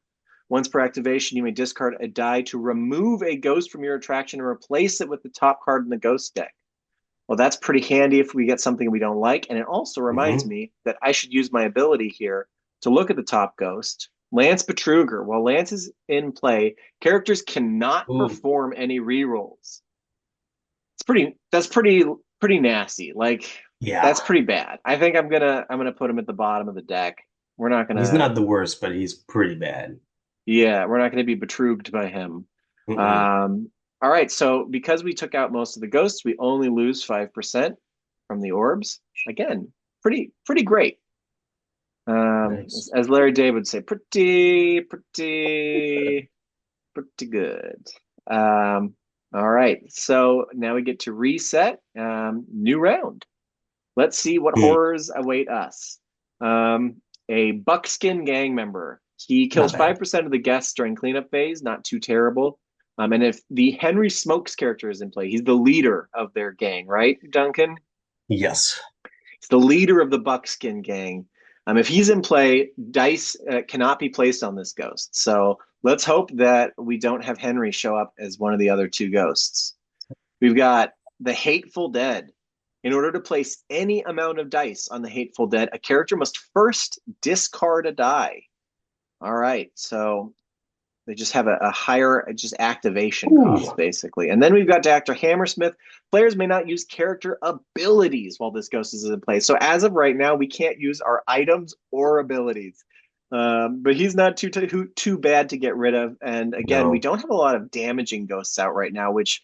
Speaker 1: Once per activation, you may discard a die to remove a ghost from your attraction and replace it with the top card in the ghost deck. Well, that's pretty handy if we get something we don't like. And it also reminds
Speaker 2: Hmm.
Speaker 1: me that I should use my ability here to look at the top ghost. Lance Betruger. While Lance is in play, characters cannot
Speaker 2: Ooh,
Speaker 1: perform any rerolls. That's pretty nasty. Like
Speaker 2: yeah.
Speaker 1: that's pretty bad. I think I'm gonna put him at the bottom of the deck. We're not
Speaker 2: He's
Speaker 1: gonna
Speaker 2: not the worst, but he's pretty bad.
Speaker 1: Yeah, we're not gonna be betruged by him.
Speaker 2: Mm-mm.
Speaker 1: Um, all right, so because we took out most of the ghosts, we only lose 5% from the orbs. Again, pretty great.
Speaker 2: Nice.
Speaker 1: As Larry David would say, pretty good. Um, all right, so now we get to reset. New round. Let's see what
Speaker 2: Hmm.
Speaker 1: horrors await us. Um, a buckskin gang member. He
Speaker 2: Not
Speaker 1: kills
Speaker 2: bad.
Speaker 1: 5% of the guests during cleanup phase, not too terrible. And if the Henry Smokes character is in play, he's the leader of their gang, right, Duncan?
Speaker 2: Yes.
Speaker 1: He's the leader of the buckskin gang. If he's in play, dice cannot be placed on this ghost. So let's hope that we don't have Henry show up as one of the other two ghosts. We've got the Hateful Dead. In order to place any amount of dice on the Hateful Dead, a character must first discard a die. All right, so they just have a higher just activation cost,
Speaker 2: Ooh.
Speaker 1: basically. And then we've got Dr. Hammersmith. Players may not use character abilities while this ghost is in place. So as of right now, we can't use our items or abilities. But he's not too bad to get rid of. And again, we
Speaker 2: No.
Speaker 1: don't have a lot of damaging ghosts out right now, which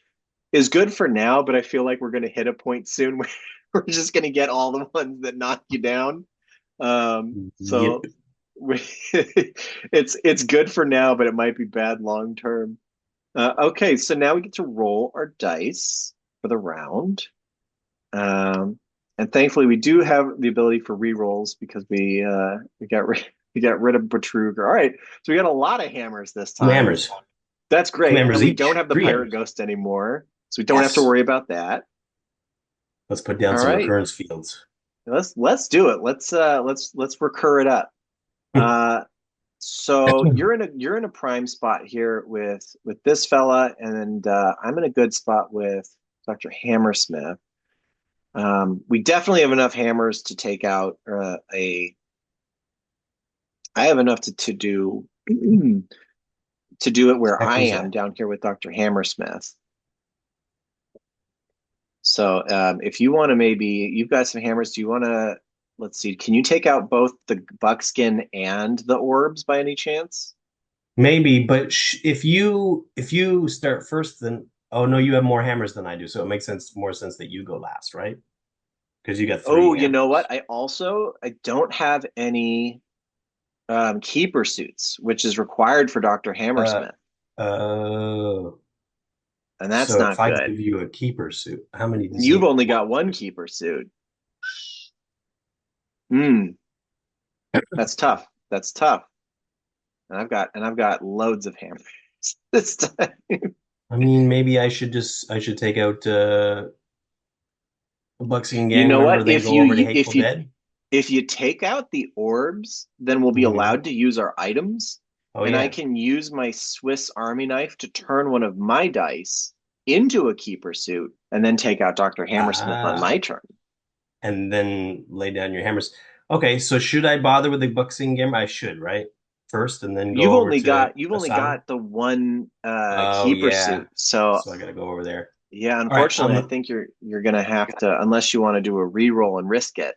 Speaker 1: is good for now, but I feel like we're going to hit a point soon where we're just going to get all the ones that knock you down.
Speaker 2: Yep.
Speaker 1: So we, it's good for now, but it might be bad long term. Okay, so now we get to roll our dice for the round. Um, and thankfully, we do have the ability for re-rolls because we got rid of Betruger. All right, so we got a lot of hammers this
Speaker 2: Two
Speaker 1: time.
Speaker 2: hammers.
Speaker 1: That's
Speaker 2: Two
Speaker 1: great,
Speaker 2: hammers
Speaker 1: and we don't
Speaker 2: each.
Speaker 1: have the
Speaker 2: Three
Speaker 1: pirate
Speaker 2: hammers.
Speaker 1: ghost anymore, so we don't have to
Speaker 2: Yes.
Speaker 1: worry about that.
Speaker 2: Let's put down
Speaker 1: All
Speaker 2: some
Speaker 1: right,
Speaker 2: recurrence fields.
Speaker 1: let's do it. Let's recur it up. Uh, so you're in a prime spot here with this fella, and I'm in a good spot with Dr. Hammersmith. We definitely have enough hammers to take out I have enough to do to do it where I
Speaker 2: Who's
Speaker 1: am
Speaker 2: that?
Speaker 1: down here with Dr. Hammersmith. So if you want to, maybe you've got some hammers. Do you want to? Let's see. Can you take out both the buckskin and the orbs by any chance?
Speaker 2: Maybe, but if you start first, then oh no, you have more hammers than I do, so it makes more sense that you go last, right? Because you got three
Speaker 1: Oh, you know what?
Speaker 2: hammers.
Speaker 1: I don't have any keeper suits, which is required for Dr.
Speaker 2: Uh,
Speaker 1: Hammersmith,
Speaker 2: uh,
Speaker 1: and that's
Speaker 2: so if
Speaker 1: not
Speaker 2: I give
Speaker 1: good.
Speaker 2: you a keeper suit, how many does
Speaker 1: You've
Speaker 2: he?
Speaker 1: only
Speaker 2: One.
Speaker 1: got one keeper suit. Hmm, that's tough. That's tough. And I've got loads of hammers this time.
Speaker 2: I mean, maybe I should take out the Buckskin
Speaker 1: You
Speaker 2: gang
Speaker 1: know
Speaker 2: member,
Speaker 1: what?
Speaker 2: then go over to Hateful Dead.
Speaker 1: If you take out the orbs, then we'll be
Speaker 2: Hmm.
Speaker 1: allowed to use our items,
Speaker 2: Oh
Speaker 1: and I
Speaker 2: yeah.
Speaker 1: can use my Swiss Army knife to turn one of my dice into a keeper suit, and then take out Dr. Hammersmith on
Speaker 2: Ah,
Speaker 1: my turn.
Speaker 2: and then lay down your hammers. Okay, so should I bother with the Buckskin gang? I should, right? First, and then go over to
Speaker 1: You've only
Speaker 2: Asylum.
Speaker 1: got the one
Speaker 2: Oh
Speaker 1: keeper
Speaker 2: yeah.
Speaker 1: suit. So
Speaker 2: So I gotta go over there.
Speaker 1: yeah,
Speaker 2: All right,
Speaker 1: unfortunately, I think you're gonna have to, unless you want to do a re-roll and risk it.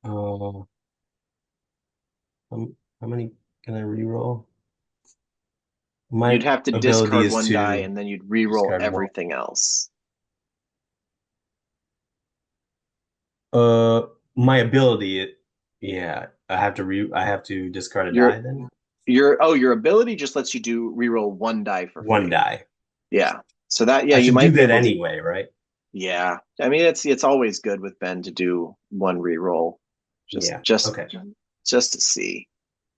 Speaker 2: uh, how many can I re-roll?
Speaker 1: You'd
Speaker 2: My
Speaker 1: have to
Speaker 2: ability
Speaker 1: discard
Speaker 2: is
Speaker 1: one die
Speaker 2: to
Speaker 1: and then you'd re-roll
Speaker 2: discard one.
Speaker 1: everything else.
Speaker 2: Uh, my ability, yeah, I have to discard a
Speaker 1: Your
Speaker 2: die then.
Speaker 1: your ability just lets you do re-roll one die for
Speaker 2: One
Speaker 1: free.
Speaker 2: die.
Speaker 1: Yeah. So that, yeah,
Speaker 2: I
Speaker 1: you
Speaker 2: should do
Speaker 1: might be
Speaker 2: that
Speaker 1: able to.
Speaker 2: anyway, right?
Speaker 1: Yeah. I mean, it's always good with Ben to do one re-roll, just
Speaker 2: Yeah.
Speaker 1: just
Speaker 2: Okay.
Speaker 1: just to see.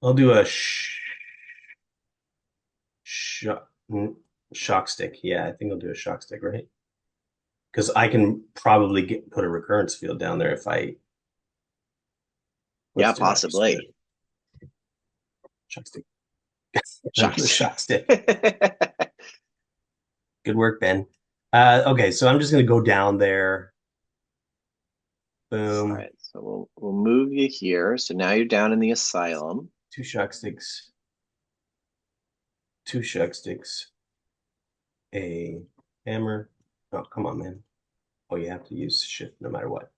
Speaker 2: I'll do a shock shock stick. Yeah, I think I'll do a shock stick, right? Because I can probably put a recurrence field down there if I
Speaker 1: Yeah,
Speaker 2: let's do that. Just do
Speaker 1: possibly.
Speaker 2: it. Shock stick.
Speaker 1: Shock.
Speaker 2: The shock stick. Good work, Ben. Okay, so I'm just gonna go down there.
Speaker 1: All
Speaker 2: Boom.
Speaker 1: right. So we'll move you here. So now you're down in the asylum.
Speaker 2: Two shock sticks. Two shock sticks. A hammer. Oh, come on, man. Oh, you have to use shift no matter what.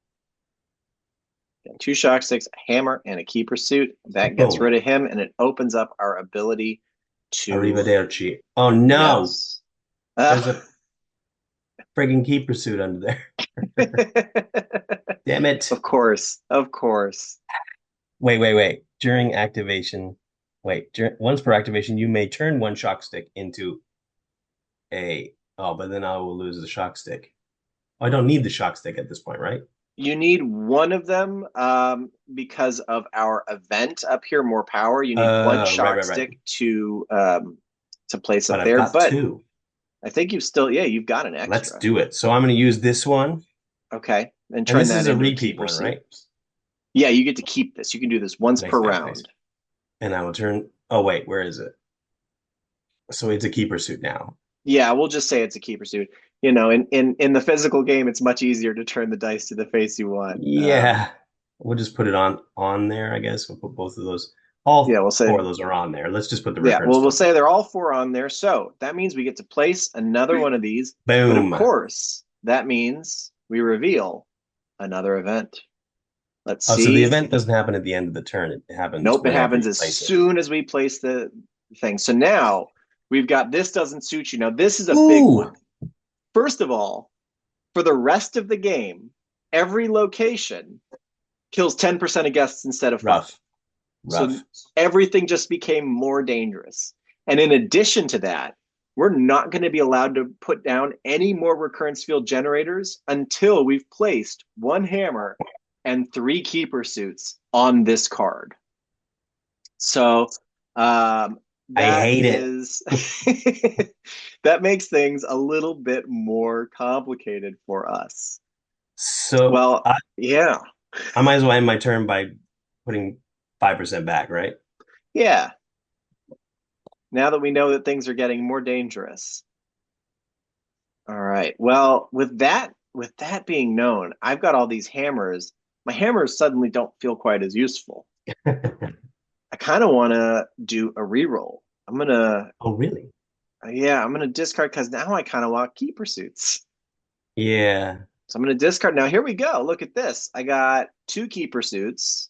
Speaker 1: Two shock sticks, a hammer, and a keeper suit. That gets
Speaker 2: Boom.
Speaker 1: rid of him, and it opens up our ability to
Speaker 2: Arrivederci. Oh no,
Speaker 1: yes.
Speaker 2: there's a friggin' keeper suit under there. Damn it.
Speaker 1: Of course, of course.
Speaker 2: Wait. During activation, once per activation, you may turn one shock stick into a. Oh, but then I will lose the shock stick. Oh, I don't need the shock stick at this point, right?
Speaker 1: You need one of them because of our event up here, more power. You need one shock
Speaker 2: Right.
Speaker 1: stick to place
Speaker 2: But
Speaker 1: up
Speaker 2: I've
Speaker 1: there.
Speaker 2: got
Speaker 1: But
Speaker 2: two.
Speaker 1: I think you've got an
Speaker 2: Let's
Speaker 1: extra.
Speaker 2: do it. So I'm going to use this one,
Speaker 1: Okay, and
Speaker 2: and
Speaker 1: turn
Speaker 2: this
Speaker 1: that
Speaker 2: is a
Speaker 1: into a
Speaker 2: repeat
Speaker 1: keeper
Speaker 2: one,
Speaker 1: suit.
Speaker 2: right?
Speaker 1: Yeah, you get to keep this. You can do this once per
Speaker 2: Nice.
Speaker 1: round.
Speaker 2: And I will turn. Oh wait, where is it? So it's a keeper suit now.
Speaker 1: Yeah, we'll just say it's a keeper suit. You know, in the physical game, it's much easier to turn the dice to the face you want.
Speaker 2: Yeah, we'll just put it on there, I guess. We'll put both of those.
Speaker 1: Yeah,
Speaker 2: All
Speaker 1: we'll say
Speaker 2: four of those are on there. Let's just put the
Speaker 1: yeah.
Speaker 2: recurrence
Speaker 1: Well, we'll
Speaker 2: field
Speaker 1: say
Speaker 2: down.
Speaker 1: they're all four on there. So that means we get to place another one of these. But of
Speaker 2: Boom.
Speaker 1: course, that means we reveal another event. Let's
Speaker 2: Oh, so the
Speaker 1: see.
Speaker 2: event doesn't happen at the end of the turn. It happens
Speaker 1: Nope, it
Speaker 2: whenever
Speaker 1: happens
Speaker 2: you
Speaker 1: as
Speaker 2: place it.
Speaker 1: soon as we place the thing. So now we've got this doesn't suit you. Now, this is a big
Speaker 2: Ooh,
Speaker 1: one. First of all, for the rest of the game, every location kills 10% of guests instead of 5.
Speaker 2: rough,
Speaker 1: So
Speaker 2: rough.
Speaker 1: everything just became more dangerous. And in addition to that, we're not going to be allowed to put down any more recurrence field generators until we've placed one hammer and 3 keeper suits on this card. So
Speaker 2: I
Speaker 1: that
Speaker 2: hate it.
Speaker 1: is that makes things a little bit more complicated for us.
Speaker 2: So
Speaker 1: Well, yeah,
Speaker 2: I might as well end my turn by putting 5% back, right?
Speaker 1: yeah. Now that we know that things are getting more dangerous. All right. Well, with that, with that being known, I've got all these hammers. My hammers suddenly don't feel quite as useful. I kind of want to do a reroll. I'm gonna,
Speaker 2: Oh, really?
Speaker 1: yeah, I'm gonna discard because now I kind of want key pursuits.
Speaker 2: Yeah.
Speaker 1: So I'm gonna discard. Now here we go. Look at this. I got two key pursuits,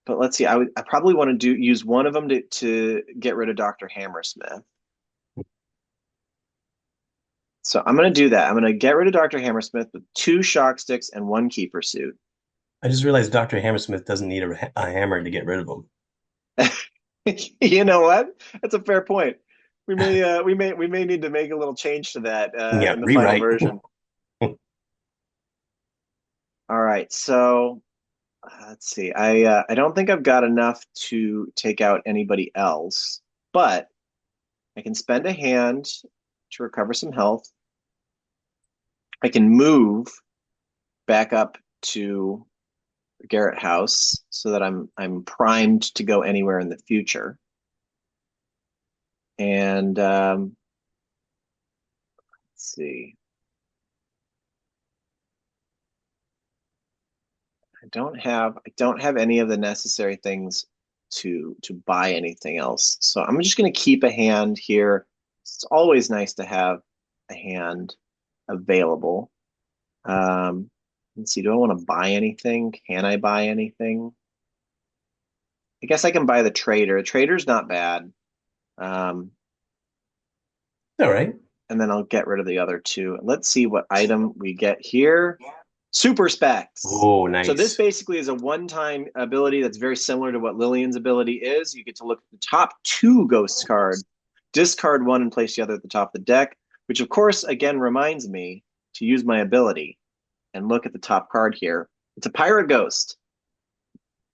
Speaker 1: but let's see. I probably want to do use one of them to get rid of Dr. Hammersmith. So I'm gonna do that. I'm gonna get rid of Dr. Hammersmith with two shock sticks and one key pursuit.
Speaker 2: I just realized Dr. Hammersmith doesn't need a hammer to get rid of them.
Speaker 1: You know what? That's a fair point. We may need to make a little change to that
Speaker 2: Yeah,
Speaker 1: in the final
Speaker 2: rewrite.
Speaker 1: version. All right, so let's see. I don't think I've got enough to take out anybody else, but I can spend a hand to recover some health. I can move back up to Garrett House so that I'm primed to go anywhere in the future. And let's see. I don't have any of the necessary things to buy anything else. So I'm just going to keep a hand here. It's always nice to have a hand available. Let's see, do I want to buy anything? Can I buy anything? I guess I can buy the trader. The trader's not bad. Um,
Speaker 2: All right.
Speaker 1: and then I'll get rid of the other two. Let's see what item we get here. Super specs.
Speaker 2: Oh,
Speaker 1: So this
Speaker 2: nice.
Speaker 1: basically is a one-time ability that's very similar to what Lillian's ability is. You get to look at the top two ghost cards, discard one and place the other at the top of the deck, which of course again reminds me to use my ability and look at the top card here. It's a pirate ghost.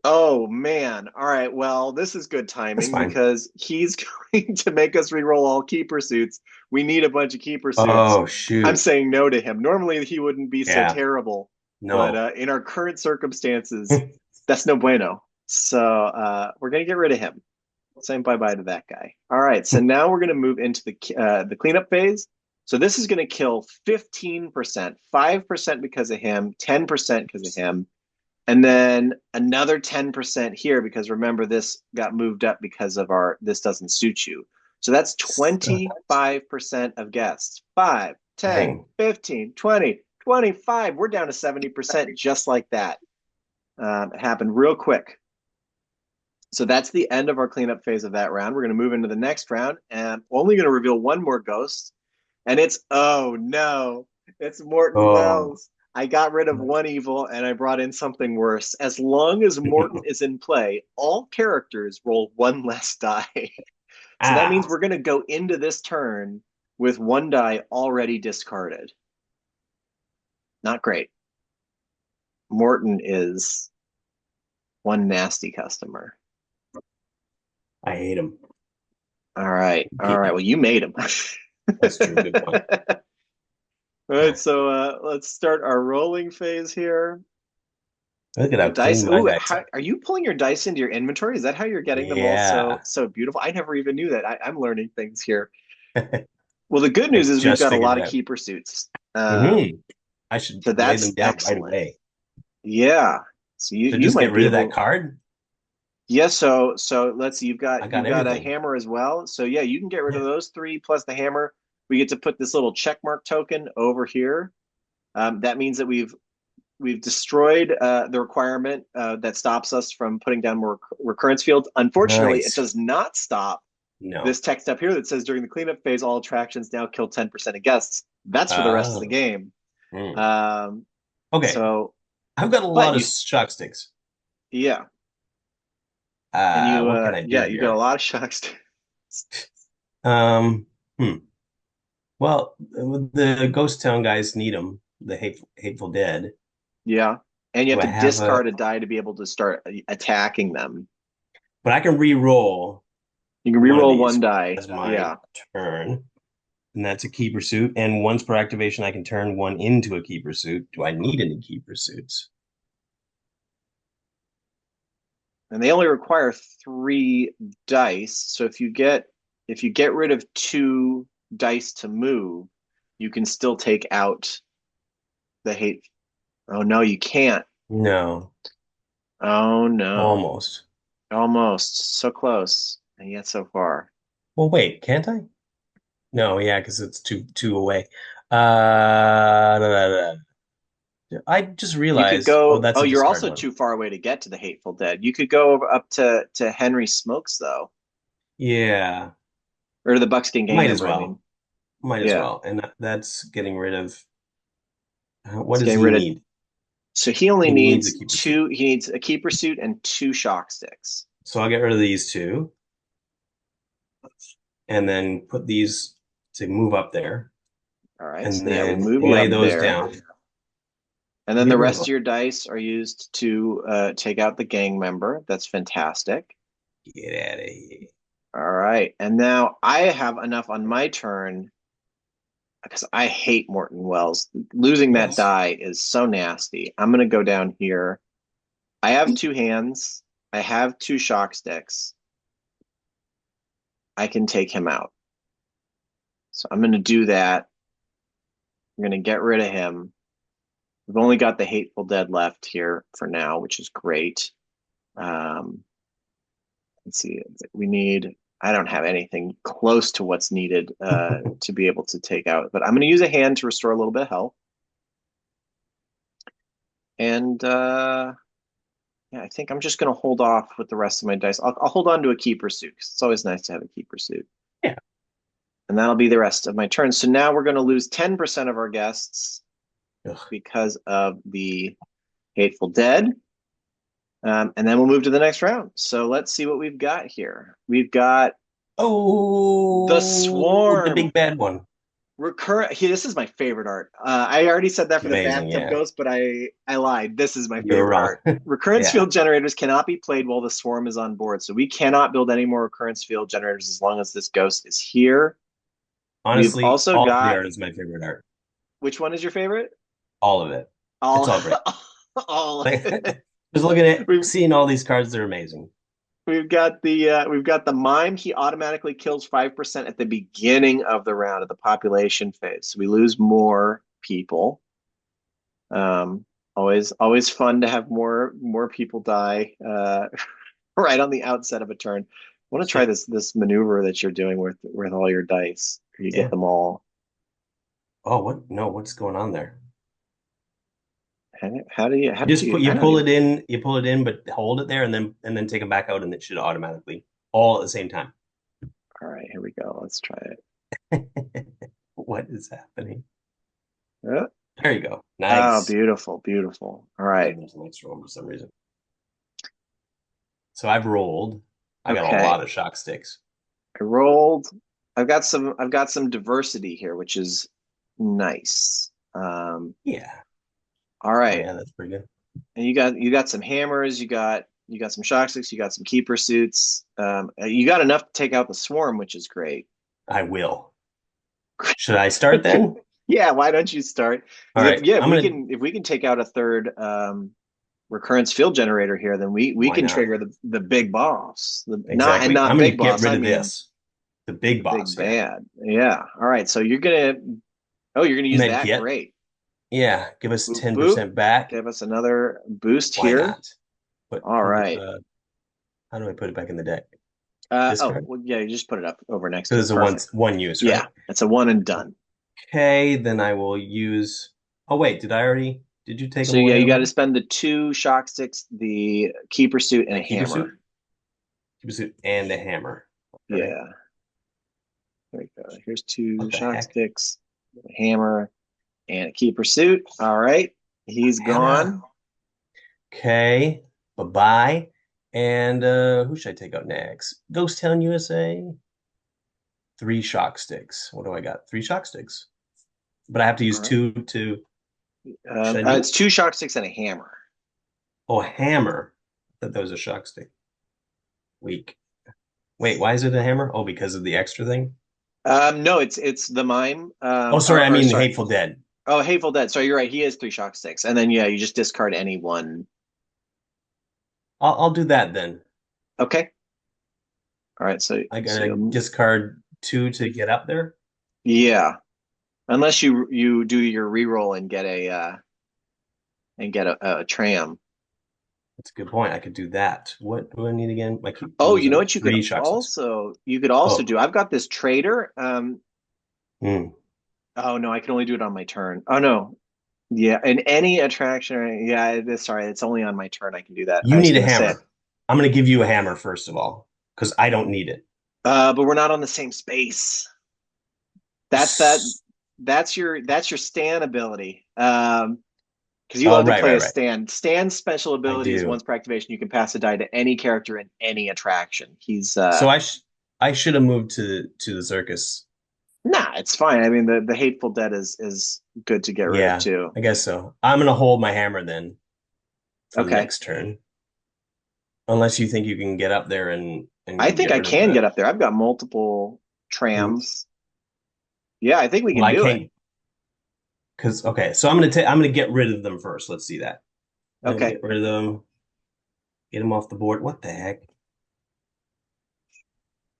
Speaker 1: Oh man. All right. Well, this is good
Speaker 2: That's
Speaker 1: timing
Speaker 2: fine.
Speaker 1: because he's going to make us reroll all keeper suits. We need a bunch of keeper suits.
Speaker 2: Oh,
Speaker 1: I'm
Speaker 2: shoot.
Speaker 1: saying no to him. Normally he wouldn't be so
Speaker 2: Yeah.
Speaker 1: terrible, but
Speaker 2: No.
Speaker 1: in our current circumstances, that's no bueno. So we're gonna get rid of him. Saying bye bye to that guy. All right. So now we're gonna move into the cleanup phase. So this is gonna kill 15%, 5% because of him, 10% because of him, and then another 10% here because remember this got moved up because of our this doesn't suit you. So that's
Speaker 2: Uh,
Speaker 1: 25% of guests. 5, 10,
Speaker 2: Dang.
Speaker 1: 15, 20, 25. We're down to 70% just like that. It happened real quick. So that's the end of our cleanup phase of that round. We're going to move into the next round and only going to reveal one more ghost. And it's, oh no, it's Morton
Speaker 2: Oh.
Speaker 1: Wells. I got rid of one evil and I brought in something worse. As long as Morton is in play, all characters roll one less die. So that means
Speaker 2: Ah.
Speaker 1: we're going to go into this turn with one die already discarded. Not great. Morton is one nasty customer.
Speaker 2: I hate him.
Speaker 1: All right. All
Speaker 2: Keep
Speaker 1: right.
Speaker 2: him.
Speaker 1: Well, you made him.
Speaker 2: That's true. Good point.
Speaker 1: All right, so let's start our rolling phase here.
Speaker 2: Look at
Speaker 1: The
Speaker 2: how
Speaker 1: dice.
Speaker 2: clean my
Speaker 1: Ooh,
Speaker 2: dice are.
Speaker 1: are you pulling your dice into your inventory? Is that how you're getting them all
Speaker 2: Yeah.
Speaker 1: so beautiful? I never even knew that. I'm learning things here. Well, the good
Speaker 2: I
Speaker 1: news is we've
Speaker 2: just
Speaker 1: got a
Speaker 2: figured
Speaker 1: lot
Speaker 2: it
Speaker 1: of
Speaker 2: out.
Speaker 1: key pursuits.
Speaker 2: I should
Speaker 1: So
Speaker 2: lay them
Speaker 1: that's
Speaker 2: down right
Speaker 1: excellent.
Speaker 2: away.
Speaker 1: Yeah. So you
Speaker 2: So
Speaker 1: you
Speaker 2: just get
Speaker 1: might be
Speaker 2: rid of that
Speaker 1: able.
Speaker 2: card.
Speaker 1: Yeah. So let's see. You've
Speaker 2: I
Speaker 1: got
Speaker 2: got
Speaker 1: you've got a
Speaker 2: everything.
Speaker 1: hammer as well. So yeah, you can get rid of
Speaker 2: Yeah.
Speaker 1: those three plus the hammer. We get to put this little check mark token over here. That means that we've destroyed the requirement that stops us from putting down more recurrence fields. Unfortunately, it
Speaker 2: Nice.
Speaker 1: does not stop
Speaker 2: No.
Speaker 1: this text up here that says during the cleanup phase, all attractions now kill 10% of guests. That's for the rest of the
Speaker 2: Oh.
Speaker 1: game.
Speaker 2: Hmm.
Speaker 1: Um,
Speaker 2: Okay.
Speaker 1: so,
Speaker 2: I've got a
Speaker 1: but
Speaker 2: lot of
Speaker 1: you,
Speaker 2: shock sticks.
Speaker 1: yeah, and
Speaker 2: What can I do
Speaker 1: yeah, you got a
Speaker 2: here?
Speaker 1: lot of shocks.
Speaker 2: Um, hmm. Well, the Ghost Town guys need them. The Hateful Dead.
Speaker 1: Yeah, and you
Speaker 2: Do
Speaker 1: have
Speaker 2: I
Speaker 1: to
Speaker 2: have a?
Speaker 1: discard a die to be able to start attacking them.
Speaker 2: But I can re-roll
Speaker 1: You can
Speaker 2: one of
Speaker 1: reroll one
Speaker 2: these
Speaker 1: die.
Speaker 2: as my
Speaker 1: Yeah,
Speaker 2: turn, and that's a key pursuit. And once per activation, I can turn one into a key pursuit. Do I need any key pursuits?
Speaker 1: and they only require three dice. So if you get rid of two dice to move, you can still take out the hate. Oh no, you can't.
Speaker 2: No,
Speaker 1: Oh no.
Speaker 2: almost.
Speaker 1: Almost. So close. And yet so far.
Speaker 2: Well, wait, can't I? No, yeah, because it's two away. Da, da, da. I just
Speaker 1: You could
Speaker 2: realized. Oh,
Speaker 1: go.
Speaker 2: that's
Speaker 1: Oh,
Speaker 2: a
Speaker 1: you're
Speaker 2: discard
Speaker 1: also
Speaker 2: one.
Speaker 1: too far away to get to the Hateful Dead. You could go up to Henry Smokes though,
Speaker 2: Yeah,
Speaker 1: or to the Buckskin gang
Speaker 2: might as
Speaker 1: member. I mean,
Speaker 2: well. Might as
Speaker 1: yeah,
Speaker 2: well. And that's getting rid of. What
Speaker 1: it's
Speaker 2: does
Speaker 1: getting
Speaker 2: he
Speaker 1: rid of.
Speaker 2: need?
Speaker 1: So he only
Speaker 2: He needs a
Speaker 1: needs
Speaker 2: keeper suit.
Speaker 1: two. He needs a keeper suit and two shock sticks.
Speaker 2: So I'll get rid of these two, and then put these to move up there,
Speaker 1: All right.
Speaker 2: and
Speaker 1: So yeah, we
Speaker 2: then
Speaker 1: move you
Speaker 2: lay
Speaker 1: up
Speaker 2: those
Speaker 1: there,
Speaker 2: down.
Speaker 1: and then
Speaker 2: Get
Speaker 1: the
Speaker 2: rid of
Speaker 1: rest of
Speaker 2: them.
Speaker 1: your dice are used to take out the gang member. That's fantastic.
Speaker 2: Get out of here.
Speaker 1: All right, and now I have enough on my turn because I hate Morton Wells. Losing that
Speaker 2: Yes.
Speaker 1: die is so nasty. I'm going to go down here. I have two hands. I have two shock sticks. I can take him out. So I'm going to do that. I'm going to get rid of him. We've only got the Hateful Dead left here for now, which is great. Um, let's see. We need. I don't have anything close to what's needed to be able to take out, but I'm going to use a hand to restore a little bit of health. And yeah, I think I'm just going to hold off with the rest of my dice. I'll hold on to a keeper suit because it's always nice to have a keeper suit.
Speaker 2: Yeah.
Speaker 1: And that'll be the rest of my turn. So now we're going to lose 10% of our guests
Speaker 2: Ugh.
Speaker 1: because of the Hateful Dead. And then we'll move to the next round. So let's see what we've got here. We've got the
Speaker 2: Oh, the
Speaker 1: Swarm.
Speaker 2: big bad one.
Speaker 1: Recurrent. This is my favorite art. I already said that for the
Speaker 2: Amazing.
Speaker 1: bathtub
Speaker 2: Yeah.
Speaker 1: ghost, but I lied. This is my
Speaker 2: You were
Speaker 1: favorite
Speaker 2: wrong.
Speaker 1: art. Recurrence
Speaker 2: Yeah.
Speaker 1: field generators cannot be played while the swarm is on board, so we cannot build any more recurrence field generators as long as this ghost is here. We've
Speaker 2: Honestly,
Speaker 1: also
Speaker 2: all of the
Speaker 1: got,
Speaker 2: art is my favorite art.
Speaker 1: which one is your favorite?
Speaker 2: All of it. It's
Speaker 1: All,
Speaker 2: all great.
Speaker 1: all of
Speaker 2: Like,
Speaker 1: it.
Speaker 2: just looking at
Speaker 1: We've
Speaker 2: seeing all these cards, they're amazing.
Speaker 1: we've got the mime. He automatically kills 5% at the beginning of the round of the population phase. So we lose more people. Um, always fun to have more people die right on the outset of a turn. I want to try
Speaker 2: So,
Speaker 1: this maneuver that you're doing with all your dice. You get
Speaker 2: yeah.
Speaker 1: them all.
Speaker 2: Oh, what? No, what's going on there?
Speaker 1: How
Speaker 2: You
Speaker 1: did
Speaker 2: just
Speaker 1: you?
Speaker 2: put
Speaker 1: I don't even.
Speaker 2: you pull it in, but hold it there and then take them back out, and it should automatically all at the same time.
Speaker 1: All right, here we go. Let's try it.
Speaker 2: What is happening?
Speaker 1: Uh,
Speaker 2: There you go.
Speaker 1: Oh,
Speaker 2: Nice.
Speaker 1: beautiful, beautiful. All
Speaker 2: And
Speaker 1: right.
Speaker 2: there's a nice roll for some reason. So I've rolled. I got a lot
Speaker 1: Okay.
Speaker 2: of shock sticks.
Speaker 1: I rolled. I've got some diversity here, which is nice.
Speaker 2: Yeah.
Speaker 1: All
Speaker 2: Oh
Speaker 1: right.
Speaker 2: yeah, that's pretty good.
Speaker 1: And you got some hammers, you got some shock sticks, you got some keeper suits. You got enough to take out the swarm, which is great.
Speaker 2: I will. Should I start then?
Speaker 1: Yeah, why don't you start?
Speaker 2: All
Speaker 1: Because if
Speaker 2: right.
Speaker 1: yeah,
Speaker 2: I'm gonna.
Speaker 1: if we can take out a third recurrence field generator here, then we
Speaker 2: Why
Speaker 1: can
Speaker 2: not?
Speaker 1: trigger the big boss.
Speaker 2: Exactly. I'm
Speaker 1: Not
Speaker 2: gonna
Speaker 1: big
Speaker 2: get
Speaker 1: boss,
Speaker 2: rid
Speaker 1: I
Speaker 2: of
Speaker 1: mean
Speaker 2: this. The big
Speaker 1: the big
Speaker 2: boss. Yeah.
Speaker 1: bad. Yeah. All right. So you're gonna use
Speaker 2: Med
Speaker 1: that.
Speaker 2: kit.
Speaker 1: Great.
Speaker 2: Yeah. Give us
Speaker 1: Boop boop.
Speaker 2: 10% back.
Speaker 1: Give us another boost
Speaker 2: Why
Speaker 1: here.
Speaker 2: not? But
Speaker 1: All right.
Speaker 2: how do I put it back in the deck?
Speaker 1: Oh,
Speaker 2: Discard.
Speaker 1: well, yeah, you just put it up over next to
Speaker 2: Because
Speaker 1: it.
Speaker 2: it's a one
Speaker 1: Perfect.
Speaker 2: one use,
Speaker 1: Yeah,
Speaker 2: right?
Speaker 1: it's a one and done.
Speaker 2: Okay, then I will use. Oh wait, did I already? Did you take
Speaker 1: So
Speaker 2: them
Speaker 1: yeah,
Speaker 2: away
Speaker 1: you got to
Speaker 2: already?
Speaker 1: spend the two shock sticks, the keeper suit, and a
Speaker 2: And
Speaker 1: hammer.
Speaker 2: keeper suit, and a hammer. All right.
Speaker 1: Yeah, there we go. Here's two
Speaker 2: What the
Speaker 1: shock
Speaker 2: heck?
Speaker 1: sticks, a hammer, and a keeper suit. All right, he's
Speaker 2: Hammer.
Speaker 1: gone.
Speaker 2: Okay. Bye bye. And who should I take out next? Ghost Town USA. Three shock sticks. What do I got? Three shock sticks. But I have to
Speaker 1: All
Speaker 2: use
Speaker 1: right.
Speaker 2: two to. Should I do
Speaker 1: It's
Speaker 2: it?
Speaker 1: two shock sticks and a hammer.
Speaker 2: Oh, a hammer. I thought that was a shock stick. Weak. Wait, why is it a hammer? Oh, because of the extra thing?
Speaker 1: No, it's the mime.
Speaker 2: Oh, sorry, I
Speaker 1: Or
Speaker 2: mean
Speaker 1: sorry.
Speaker 2: Hateful Dead.
Speaker 1: Oh, Hateful Dead. Sorry, you're right. He has three shock sticks, and then yeah, you just discard any one.
Speaker 2: I'll do that then.
Speaker 1: Okay. All right. So
Speaker 2: I
Speaker 1: so
Speaker 2: gotta
Speaker 1: you'll
Speaker 2: discard two to get up there.
Speaker 1: yeah. Unless you do your reroll and get a tram.
Speaker 2: That's a good point. I could do that. What do I need again? I keep
Speaker 1: Oh, you know
Speaker 2: losing
Speaker 1: what
Speaker 2: three shock slots.
Speaker 1: you could also
Speaker 2: Oh,
Speaker 1: do. I've got this trader.
Speaker 2: hmm.
Speaker 1: Oh no, I can only do it on my turn. Oh no. Yeah, in any attraction. Yeah, sorry, it's only on my turn I can do that. I
Speaker 2: You
Speaker 1: was
Speaker 2: need a
Speaker 1: gonna say,
Speaker 2: hammer. I'm going to give you a hammer first of all, because I don't need it.
Speaker 1: but we're not on the same space. That's that. That's your stand ability. Because you
Speaker 2: Oh,
Speaker 1: love to
Speaker 2: right,
Speaker 1: play
Speaker 2: right,
Speaker 1: a
Speaker 2: right.
Speaker 1: stand. Stand's special
Speaker 2: I
Speaker 1: ability is
Speaker 2: do.
Speaker 1: once per activation, you can pass a die to any character in any attraction. He's
Speaker 2: So I should have moved to the circus.
Speaker 1: nah, it's fine. I mean, the Hateful Dead is good to get rid of
Speaker 2: Yeah,
Speaker 1: too.
Speaker 2: I guess so. I'm going to hold my hammer then for the
Speaker 1: Okay.
Speaker 2: next turn, unless you think you can get up there
Speaker 1: I
Speaker 2: and
Speaker 1: think
Speaker 2: get
Speaker 1: I
Speaker 2: rid of
Speaker 1: can
Speaker 2: the
Speaker 1: get up there. I've got multiple
Speaker 2: troops.
Speaker 1: trams. Yeah, I think we
Speaker 2: Well,
Speaker 1: can
Speaker 2: I
Speaker 1: do it.
Speaker 2: can't because okay. So I'm gonna get rid of them first. Let's see that. Then
Speaker 1: Okay.
Speaker 2: get rid of them. Get them off the board. What the heck?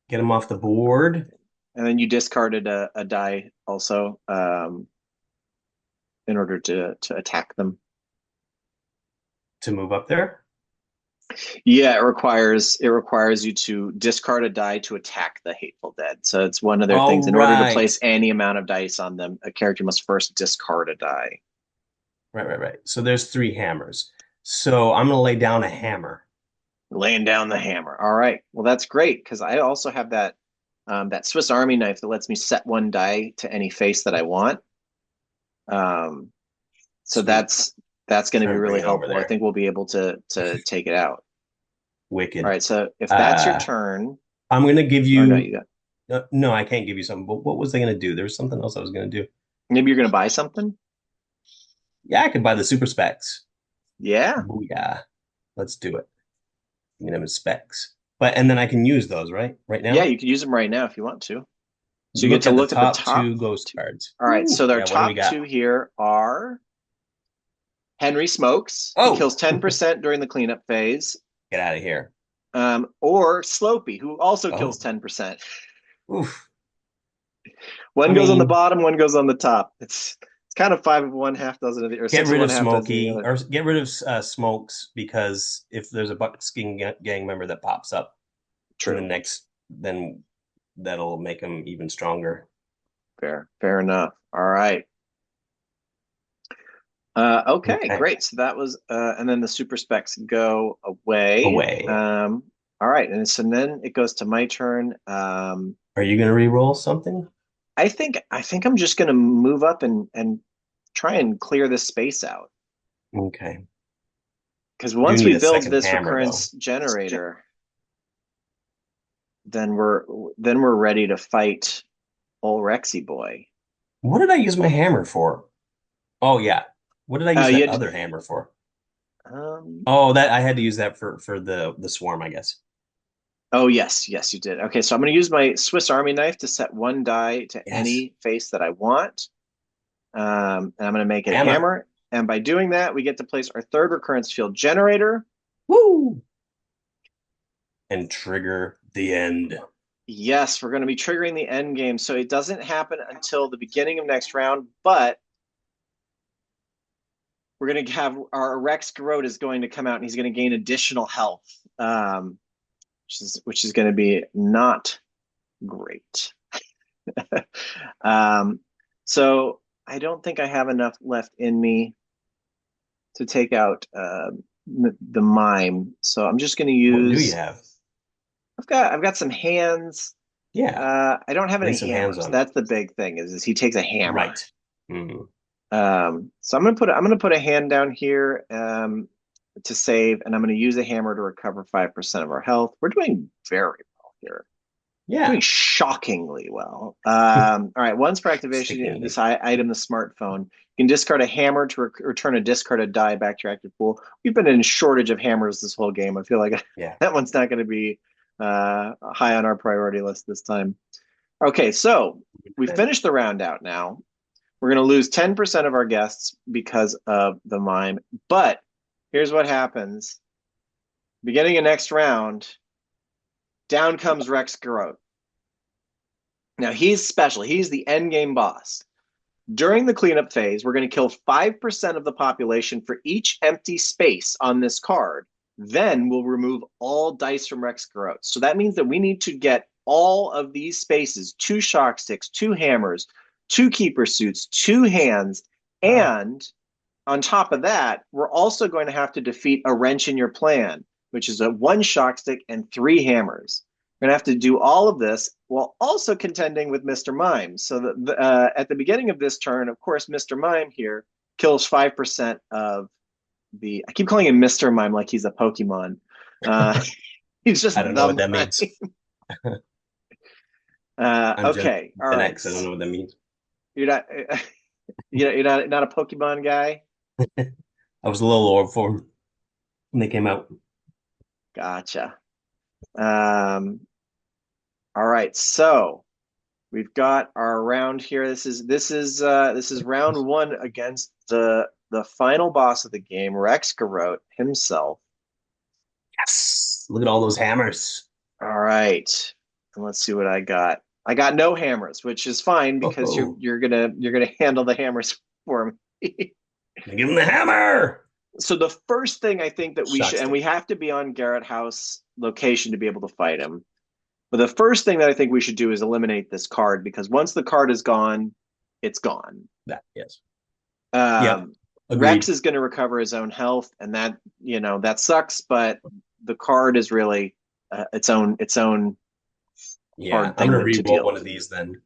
Speaker 2: Get them off the board
Speaker 1: And then you discarded a die also in order to attack them.
Speaker 2: to move up there.
Speaker 1: Yeah, it requires you to discard a die to attack the Hateful Dead. So it's one of their
Speaker 2: Oh,
Speaker 1: things. In order to
Speaker 2: right.
Speaker 1: place any amount of dice on them, a character must first discard a die.
Speaker 2: Right, right, right. So there's three hammers. So I'm gonna lay down a hammer.
Speaker 1: Laying down the hammer. All right. Well, that's great because I also have that Swiss Army knife that lets me set one die to any face that I want. Um, so
Speaker 2: Sweet.
Speaker 1: that's going to be
Speaker 2: Trying to bring
Speaker 1: really
Speaker 2: it over
Speaker 1: helpful. I
Speaker 2: there.
Speaker 1: think we'll be able to take it out. All
Speaker 2: Wicked.
Speaker 1: right. So if that's your
Speaker 2: Uh,
Speaker 1: turn,
Speaker 2: I'm gonna give
Speaker 1: or no,
Speaker 2: you.
Speaker 1: you got
Speaker 2: No, I can't give you something. But what was I gonna do? There was something else I was gonna do.
Speaker 1: maybe you're going to buy something.
Speaker 2: Yeah, I could buy the super specs.
Speaker 1: Yeah.
Speaker 2: Booyah. Let's do it. You know, specs. But and then I can use those, right? Right
Speaker 1: Yeah,
Speaker 2: now?
Speaker 1: you can use them right now if you want to. So you get
Speaker 2: Look
Speaker 1: to
Speaker 2: at the
Speaker 1: look at the
Speaker 2: top
Speaker 1: top
Speaker 2: two ghost
Speaker 1: two.
Speaker 2: cards.
Speaker 1: All right.
Speaker 2: Ooh,
Speaker 1: So their
Speaker 2: yeah, what do we
Speaker 1: top two
Speaker 2: got?
Speaker 1: here are Henry Smokes. He
Speaker 2: Oh,
Speaker 1: kills 10% during the cleanup phase.
Speaker 2: get out of here.
Speaker 1: Or Slopey, who also kills
Speaker 2: Oh,
Speaker 1: 10%.
Speaker 2: oof. I
Speaker 1: One goes on the
Speaker 2: mean,
Speaker 1: bottom, one goes on the top. It's kind of five of one, half dozen of the, or
Speaker 2: get
Speaker 1: six of
Speaker 2: rid
Speaker 1: one,
Speaker 2: of
Speaker 1: half dozen of the
Speaker 2: Smokey
Speaker 1: other.
Speaker 2: or get rid of Smokes because if there's a Buckskin gang member that pops up in the
Speaker 1: True.
Speaker 2: next, then that'll make him even stronger.
Speaker 1: Fair enough. All right. Okay,
Speaker 2: Okay,
Speaker 1: great. So that was, and then the super specs go away.
Speaker 2: away.
Speaker 1: All right, and so then it goes to my turn.
Speaker 2: Are you gonna re-roll something?
Speaker 1: I think I'm just going to move up and try and clear this space out
Speaker 2: Okay.
Speaker 1: because
Speaker 2: I do
Speaker 1: once
Speaker 2: need
Speaker 1: we
Speaker 2: a
Speaker 1: build
Speaker 2: second
Speaker 1: this
Speaker 2: hammer though.
Speaker 1: recurrence generator, then we're ready to fight old Rexy boy.
Speaker 2: What did I use my hammer for? Oh yeah. What did I use
Speaker 1: You
Speaker 2: that
Speaker 1: had,
Speaker 2: other hammer for?
Speaker 1: um,
Speaker 2: Oh, that I had to use that for the swarm, I guess.
Speaker 1: oh yes, you did. Okay, so I'm going to use my Swiss Army knife to set one die to
Speaker 2: Yes.
Speaker 1: any face that I want, and I'm going to make it a
Speaker 2: Hammer.
Speaker 1: hammer. And by doing that, we get to place our third recurrence field generator.
Speaker 2: Woo! And trigger the end.
Speaker 1: Yes, we're going to be triggering the end game, so it doesn't happen until the beginning of next round, but we're going to have our Rex Garrote is going to come out and he's going to gain additional health, which is going to be not great. um, so I don't think I have enough left in me to take out the mime. So I'm just going to
Speaker 2: What do you
Speaker 1: use.
Speaker 2: have?
Speaker 1: I've got some hands.
Speaker 2: Yeah.
Speaker 1: I don't have
Speaker 2: Lay
Speaker 1: any
Speaker 2: some hands
Speaker 1: hammers.
Speaker 2: on it.
Speaker 1: That's the big thing is he takes a hammer.
Speaker 2: Right. Mm.
Speaker 1: So I'm gonna put a hand down here to save, and I'm gonna use a hammer to recover 5% of our health. We're doing very well here.
Speaker 2: Yeah.
Speaker 1: Doing shockingly well. All right, once per activation,
Speaker 2: Stickingly.
Speaker 1: this item, the smartphone, you can discard a hammer to return a discarded die back to your active pool. We've been in shortage of hammers this whole game. I feel like
Speaker 2: Yeah.
Speaker 1: that one's not going to be high on our priority list this time. Okay, so we finished the round out now. We're going to lose 10% of our guests because of the mime. But here's what happens. Beginning of next round, down comes Rex Garrote. Now he's special. He's the end game boss. During the cleanup phase, we're going to kill 5% of the population for each empty space on this card. Then we'll remove all dice from Rex Garrote. So that means that we need to get all of these spaces, 2 shock sticks, 2 hammers, 2 keeper suits, 2 hands,
Speaker 2: Oh,
Speaker 1: and on top of that, we're also going to have to defeat a wrench in your plan, which is a 1 shock stick and 3 hammers. We're going to have to do all of this while also contending with Mr. Mime. So that at the beginning of this turn, of course, Mr. Mime here kills 5% of the. I keep calling him Mr. Mime like he's a Pokemon. Uh, he's just
Speaker 2: I don't know
Speaker 1: the
Speaker 2: what that
Speaker 1: Mime.
Speaker 2: means. I'm
Speaker 1: Okay, all
Speaker 2: Gen
Speaker 1: right.
Speaker 2: X. I don't know what that means.
Speaker 1: You're not. You're not a Pokemon guy.
Speaker 2: I was a little old for them when they came out.
Speaker 1: Gotcha. Um, all right, so we've got our round here. This is round one against the final boss of the game, Rex Garrote himself.
Speaker 2: Yes. Look at all those hammers.
Speaker 1: All right, and let's see what I got. I got no hammers, which is fine because you're
Speaker 2: Oh,
Speaker 1: you're gonna you're gonna handle the hammers for me.
Speaker 2: give him the hammer.
Speaker 1: So the first thing I think that we
Speaker 2: Shock
Speaker 1: should, and we
Speaker 2: stick.
Speaker 1: have to be on Garrett House location to be able to fight him. But the first thing that I think we should do is eliminate this card because once the card is gone, it's gone.
Speaker 2: That, yes. Yep.
Speaker 1: Um, Rex
Speaker 2: Agreed.
Speaker 1: is going to recover his own health, and that sucks. But the card is really its own
Speaker 2: Yeah.
Speaker 1: hard
Speaker 2: I'm
Speaker 1: thing
Speaker 2: gonna
Speaker 1: to
Speaker 2: re-roll
Speaker 1: deal
Speaker 2: one
Speaker 1: with.
Speaker 2: of these then.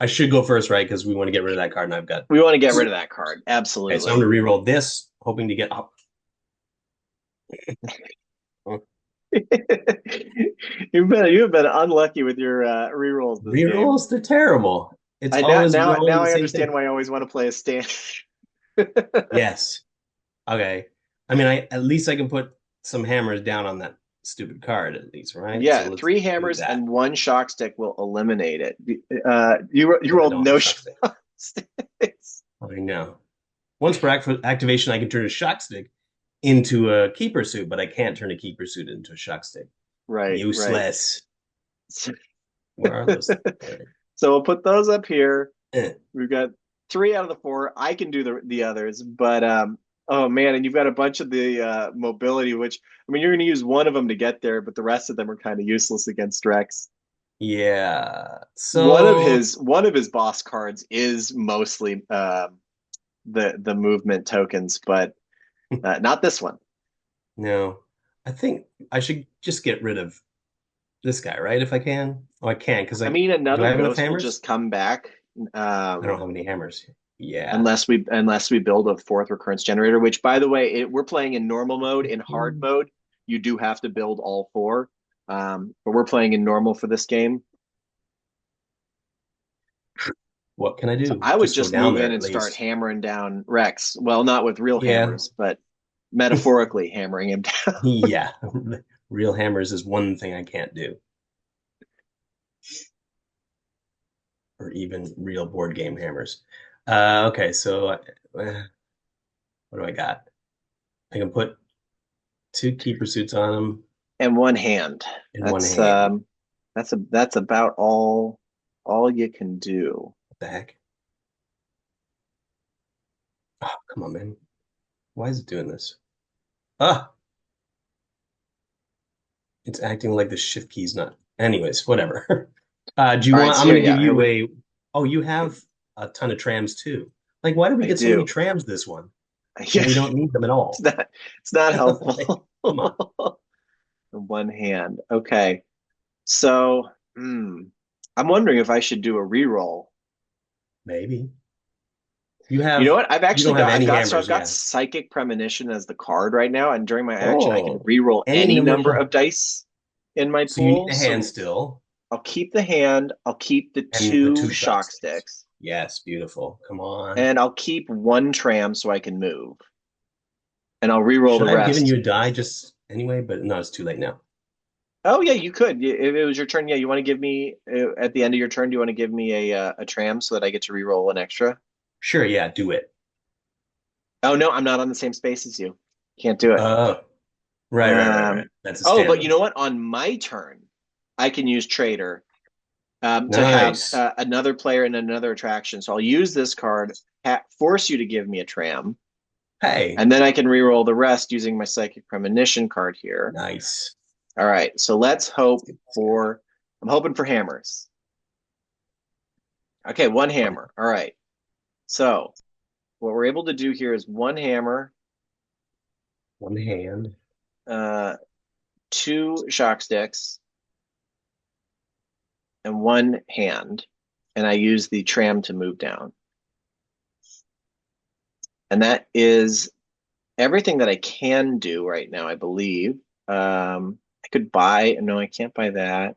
Speaker 2: I should go first, right? Because we want to get rid of that card, and I've got.
Speaker 1: We want to get rid of that card,
Speaker 2: Okay, so I'm
Speaker 1: absolutely.
Speaker 2: gonna re-roll this, hoping to get up.
Speaker 1: You've been unlucky with your rerolls this game.
Speaker 2: Re-rolls, they're terrible. It's
Speaker 1: I now
Speaker 2: always
Speaker 1: now
Speaker 2: rolling
Speaker 1: now
Speaker 2: the
Speaker 1: I
Speaker 2: same
Speaker 1: understand
Speaker 2: thing.
Speaker 1: why I always want to play a stand.
Speaker 2: Yes. Okay. I mean, at least I can put some hammers down on that stupid card at least, right? So
Speaker 1: Yeah,
Speaker 2: let's
Speaker 1: 3
Speaker 2: do
Speaker 1: hammers
Speaker 2: that.
Speaker 1: and 1 shock stick will eliminate it. You
Speaker 2: But I
Speaker 1: rolled
Speaker 2: don't have
Speaker 1: no
Speaker 2: a shock
Speaker 1: shock
Speaker 2: stick.
Speaker 1: sticks.
Speaker 2: I know. Once per activation, I can turn a shock stick into a keeper suit, but I can't turn a keeper suit into a shock stick.
Speaker 1: Right, right.
Speaker 2: Useless. Where are those? There.
Speaker 1: So we'll put those up here.
Speaker 2: Eh.
Speaker 1: We've got 3 out of the 4. I can do the others, but oh man, and you've got a bunch of the mobility, which I mean you're going to use one of them to get there, but the rest of them are kind of useless against Rex.
Speaker 2: Yeah.
Speaker 1: One of
Speaker 2: So
Speaker 1: his one of his boss cards is mostly the movement tokens, but not this one.
Speaker 2: no, I think I should just get rid of this guy, right? If I can. Oh, I can because
Speaker 1: I
Speaker 2: I
Speaker 1: mean,
Speaker 2: do. I
Speaker 1: another
Speaker 2: have enough
Speaker 1: ghost will
Speaker 2: hammers.
Speaker 1: just come back
Speaker 2: I don't
Speaker 1: um,
Speaker 2: have any hammers. Yeah.
Speaker 1: unless we build a fourth recurrence generator. Which, by the way, we're playing in normal mode. In hard
Speaker 2: Hmm.
Speaker 1: mode, you do have to build all 4, but we're playing in normal for this game.
Speaker 2: What can I
Speaker 1: So
Speaker 2: do?
Speaker 1: I would
Speaker 2: Just go
Speaker 1: just
Speaker 2: down
Speaker 1: move
Speaker 2: there
Speaker 1: in
Speaker 2: at
Speaker 1: and start
Speaker 2: least.
Speaker 1: hammering down Rex. Well, not with real
Speaker 2: Yeah.
Speaker 1: hammers, but metaphorically hammering him down.
Speaker 2: Yeah. Real hammers is one thing I can't do, or even real board game hammers. Okay, so what do I got? I can put two keeper suits on them
Speaker 1: And one hand.
Speaker 2: in one
Speaker 1: That's
Speaker 2: hand.
Speaker 1: um, that's about all you can do.
Speaker 2: What the heck? Oh, come on, man. Why is it doing this? Ah, it's acting like the shift key's not. Anyways, whatever. Do you
Speaker 1: All right,
Speaker 2: want?
Speaker 1: so
Speaker 2: I'm going to give
Speaker 1: yeah, here
Speaker 2: you
Speaker 1: we
Speaker 2: a. Oh, you have a ton of trams too. Like, why did we
Speaker 1: I
Speaker 2: get so many
Speaker 1: do.
Speaker 2: trams this one when
Speaker 1: Yeah,
Speaker 2: we don't need them at
Speaker 1: it's
Speaker 2: all?
Speaker 1: not
Speaker 2: Like,
Speaker 1: helpful.
Speaker 2: come on,
Speaker 1: One hand. Okay. So, I'm wondering if I should do a reroll.
Speaker 2: maybe
Speaker 1: You know what?
Speaker 2: you don't have
Speaker 1: I've
Speaker 2: any
Speaker 1: got so
Speaker 2: hammers,
Speaker 1: I've got
Speaker 2: yeah.
Speaker 1: Psychic Premonition as the card right now, and during my action, I can
Speaker 2: Oh,
Speaker 1: reroll
Speaker 2: any
Speaker 1: any
Speaker 2: number.
Speaker 1: number of dice in my
Speaker 2: So you need
Speaker 1: pool.
Speaker 2: a hand
Speaker 1: So
Speaker 2: still
Speaker 1: I'll keep the hand, I'll keep the
Speaker 2: and the two
Speaker 1: 2
Speaker 2: shock
Speaker 1: shock
Speaker 2: sticks.
Speaker 1: sticks,
Speaker 2: Yes, beautiful. Come on.
Speaker 1: and I'll keep 1 tram so I can move, and I'll reroll
Speaker 2: Should
Speaker 1: the
Speaker 2: I have given you
Speaker 1: rest.
Speaker 2: a die just anyway? But no, it's too late now.
Speaker 1: Oh yeah, you could. If it was your turn, yeah, you want to give me at the end of your turn, do you want to give me a tram so that I get to reroll an extra?
Speaker 2: Sure, yeah, do it.
Speaker 1: Oh no, I'm not on the same space as you. Can't do it.
Speaker 2: Oh, right.
Speaker 1: Um,
Speaker 2: That's a
Speaker 1: oh, but
Speaker 2: stand
Speaker 1: you
Speaker 2: then.
Speaker 1: know what? On my turn, I can use Trader to have
Speaker 2: Nice.
Speaker 1: another player in another attraction. So I'll use this card, force you to give me a tram,
Speaker 2: Hey,
Speaker 1: and then I can reroll the rest using my Psychic Premonition card here.
Speaker 2: nice.
Speaker 1: All right, so let's hope for. I'm hoping for hammers. Okay, one
Speaker 2: One,
Speaker 1: hammer. All right. So what we're able to do here is one hammer,
Speaker 2: one hand.
Speaker 1: uh, two shock sticks, and one hand. And I use the tram to move down. And that is everything that I can do right now, I believe. I could buy, no, I can't buy that.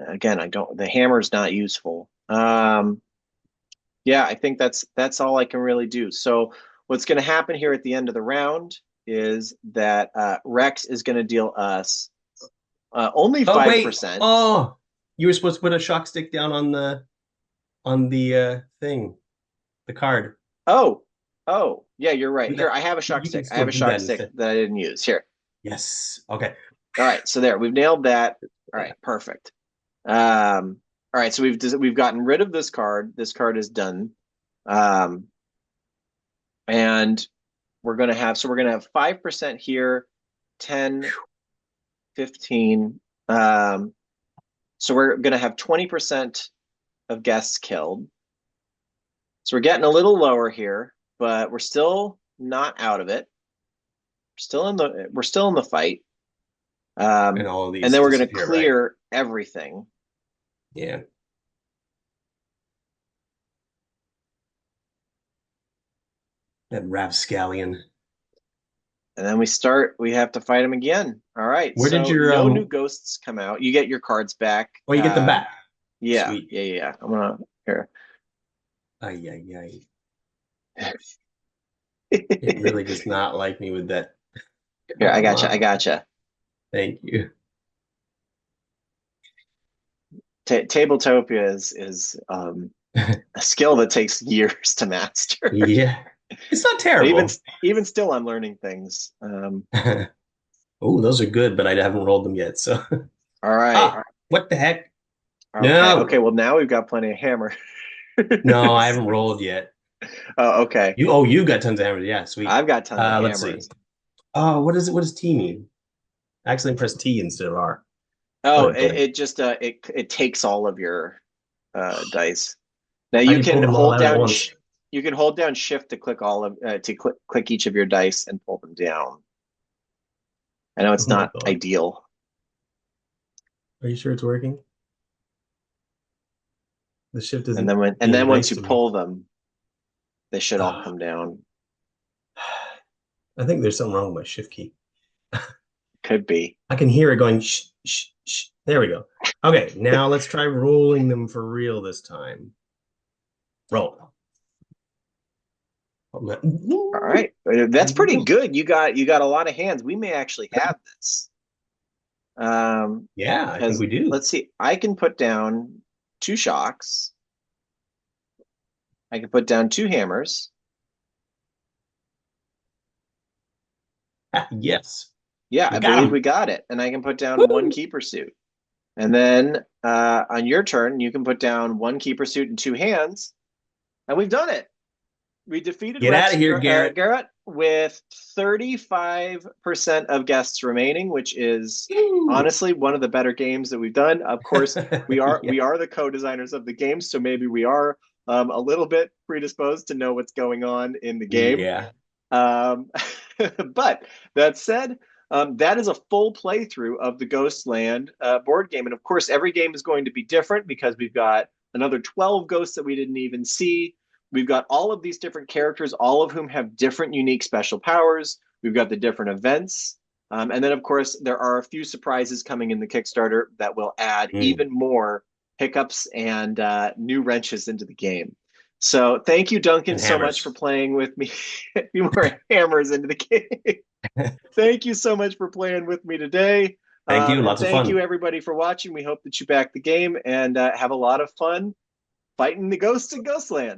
Speaker 1: Again, I don't, the hammer's not useful. Yeah, I think that's all I can really do. So what's going to happen here at the end of the round is that Rex is going to deal us only
Speaker 2: Oh wait.
Speaker 1: 5%.
Speaker 2: Oh, you were supposed to put a shock stick down on the thing, the card.
Speaker 1: Oh, oh, yeah, you're right.
Speaker 2: Do
Speaker 1: Here,
Speaker 2: that.
Speaker 1: I have a shock
Speaker 2: You can
Speaker 1: stick. I have
Speaker 2: still
Speaker 1: a
Speaker 2: do
Speaker 1: shock
Speaker 2: that
Speaker 1: stick
Speaker 2: instead.
Speaker 1: that I didn't use. Here.
Speaker 2: Yes. Okay.
Speaker 1: All right, so there, we've nailed that. All
Speaker 2: Yeah.
Speaker 1: right, perfect. All right, so we've gotten rid of this card. This card is done. Um, and we're gonna have 5% here, 10, 15. So we're gonna have 20% of guests killed. So we're getting a little lower here, but we're still not out of it. We're still in the fight.
Speaker 2: And all of
Speaker 1: And
Speaker 2: these
Speaker 1: then we're gonna
Speaker 2: disappear, right?
Speaker 1: clear everything.
Speaker 2: Yeah. That rapscallion.
Speaker 1: And then we have to fight him again. All right.
Speaker 2: Where did
Speaker 1: So
Speaker 2: your
Speaker 1: no new ghosts come out. You get your cards back.
Speaker 2: oh, you get them back.
Speaker 1: Yeah,
Speaker 2: Sweet.
Speaker 1: yeah, yeah, yeah. I'm gonna here.
Speaker 2: Ay, ay, ay. It
Speaker 1: Here,
Speaker 2: really does not like me with that.
Speaker 1: I
Speaker 2: Come
Speaker 1: gotcha. I
Speaker 2: on.
Speaker 1: gotcha.
Speaker 2: Thank you.
Speaker 1: Tabletopia is a skill that takes years to master.
Speaker 2: Yeah. It's not
Speaker 1: But even
Speaker 2: terrible.
Speaker 1: even still, I'm learning things.
Speaker 2: Oh, those are good, but I haven't rolled them yet. So,
Speaker 1: All right.
Speaker 2: ah, what the heck?
Speaker 1: Okay. Okay.
Speaker 2: No,
Speaker 1: Well, now we've got plenty of hammer.
Speaker 2: no, I haven't rolled yet.
Speaker 1: Oh, okay.
Speaker 2: You got tons of hammers. Yeah, sweet.
Speaker 1: I've got tons of
Speaker 2: Let's see.
Speaker 1: hammers.
Speaker 2: Oh, what is it? What does T mean? I accidentally pressed T instead of R.
Speaker 1: Oh,
Speaker 2: What did I?
Speaker 1: it just it takes all of your dice. Now
Speaker 2: How
Speaker 1: you
Speaker 2: do you pull
Speaker 1: can
Speaker 2: them all
Speaker 1: hold
Speaker 2: out at
Speaker 1: down
Speaker 2: once?
Speaker 1: you can hold down shift to click each of your dice and pull them down. I know
Speaker 2: Oh
Speaker 1: it's
Speaker 2: my
Speaker 1: not
Speaker 2: God.
Speaker 1: ideal.
Speaker 2: Are you sure it's working? The shift
Speaker 1: And
Speaker 2: isn't
Speaker 1: then
Speaker 2: being
Speaker 1: once
Speaker 2: nice
Speaker 1: you
Speaker 2: to me.
Speaker 1: pull them, they should all
Speaker 2: Ah,
Speaker 1: come down.
Speaker 2: I think there's something wrong with my shift key.
Speaker 1: Could be.
Speaker 2: I can hear it going shh, shh, shh. There we go. Okay, now let's try rolling them for real this time. Roll.
Speaker 1: All right. That's pretty good. You got a lot of hands. We may actually have this.
Speaker 2: Yeah, I think
Speaker 1: Because
Speaker 2: we do.
Speaker 1: let's see, I can put down two shocks. I can put down two hammers.
Speaker 2: Yes,
Speaker 1: Yeah,
Speaker 2: we
Speaker 1: I
Speaker 2: got
Speaker 1: believe
Speaker 2: them.
Speaker 1: we got it. And I can put down one
Speaker 2: Woo!
Speaker 1: keeper suit. And then on your turn, you can put down one keeper suit and two hands. And we've done it. We defeated
Speaker 2: Get out of here, Garrett.
Speaker 1: Garrett with 35% of guests remaining, which is
Speaker 2: Woo!
Speaker 1: honestly one of the better games that we've done. Of course,
Speaker 2: Yeah,
Speaker 1: we are the co-designers of the game, so maybe we are a little bit predisposed to know what's going on in the game.
Speaker 2: yeah.
Speaker 1: Um, but that said, that is a full playthrough of the Ghostland board game. And of course, every game is going to be different because we've got another 12 ghosts that we didn't even see. We've got all of these different characters, all of whom have different unique special powers. We've got the different events. And then, of course, there are a few surprises coming in the Kickstarter that will add
Speaker 2: Mm.
Speaker 1: even more hiccups and new wrenches into the game. So thank you, Duncan,
Speaker 2: And
Speaker 1: so much for
Speaker 2: hammers.
Speaker 1: playing with me. A few more hammers into the game. Thank you so much for playing with me today.
Speaker 2: Thank you.
Speaker 1: And
Speaker 2: Lots of
Speaker 1: thank you,
Speaker 2: fun.
Speaker 1: everybody, for watching. We hope that you back the game and have a lot of fun fighting the ghosts in Ghostland.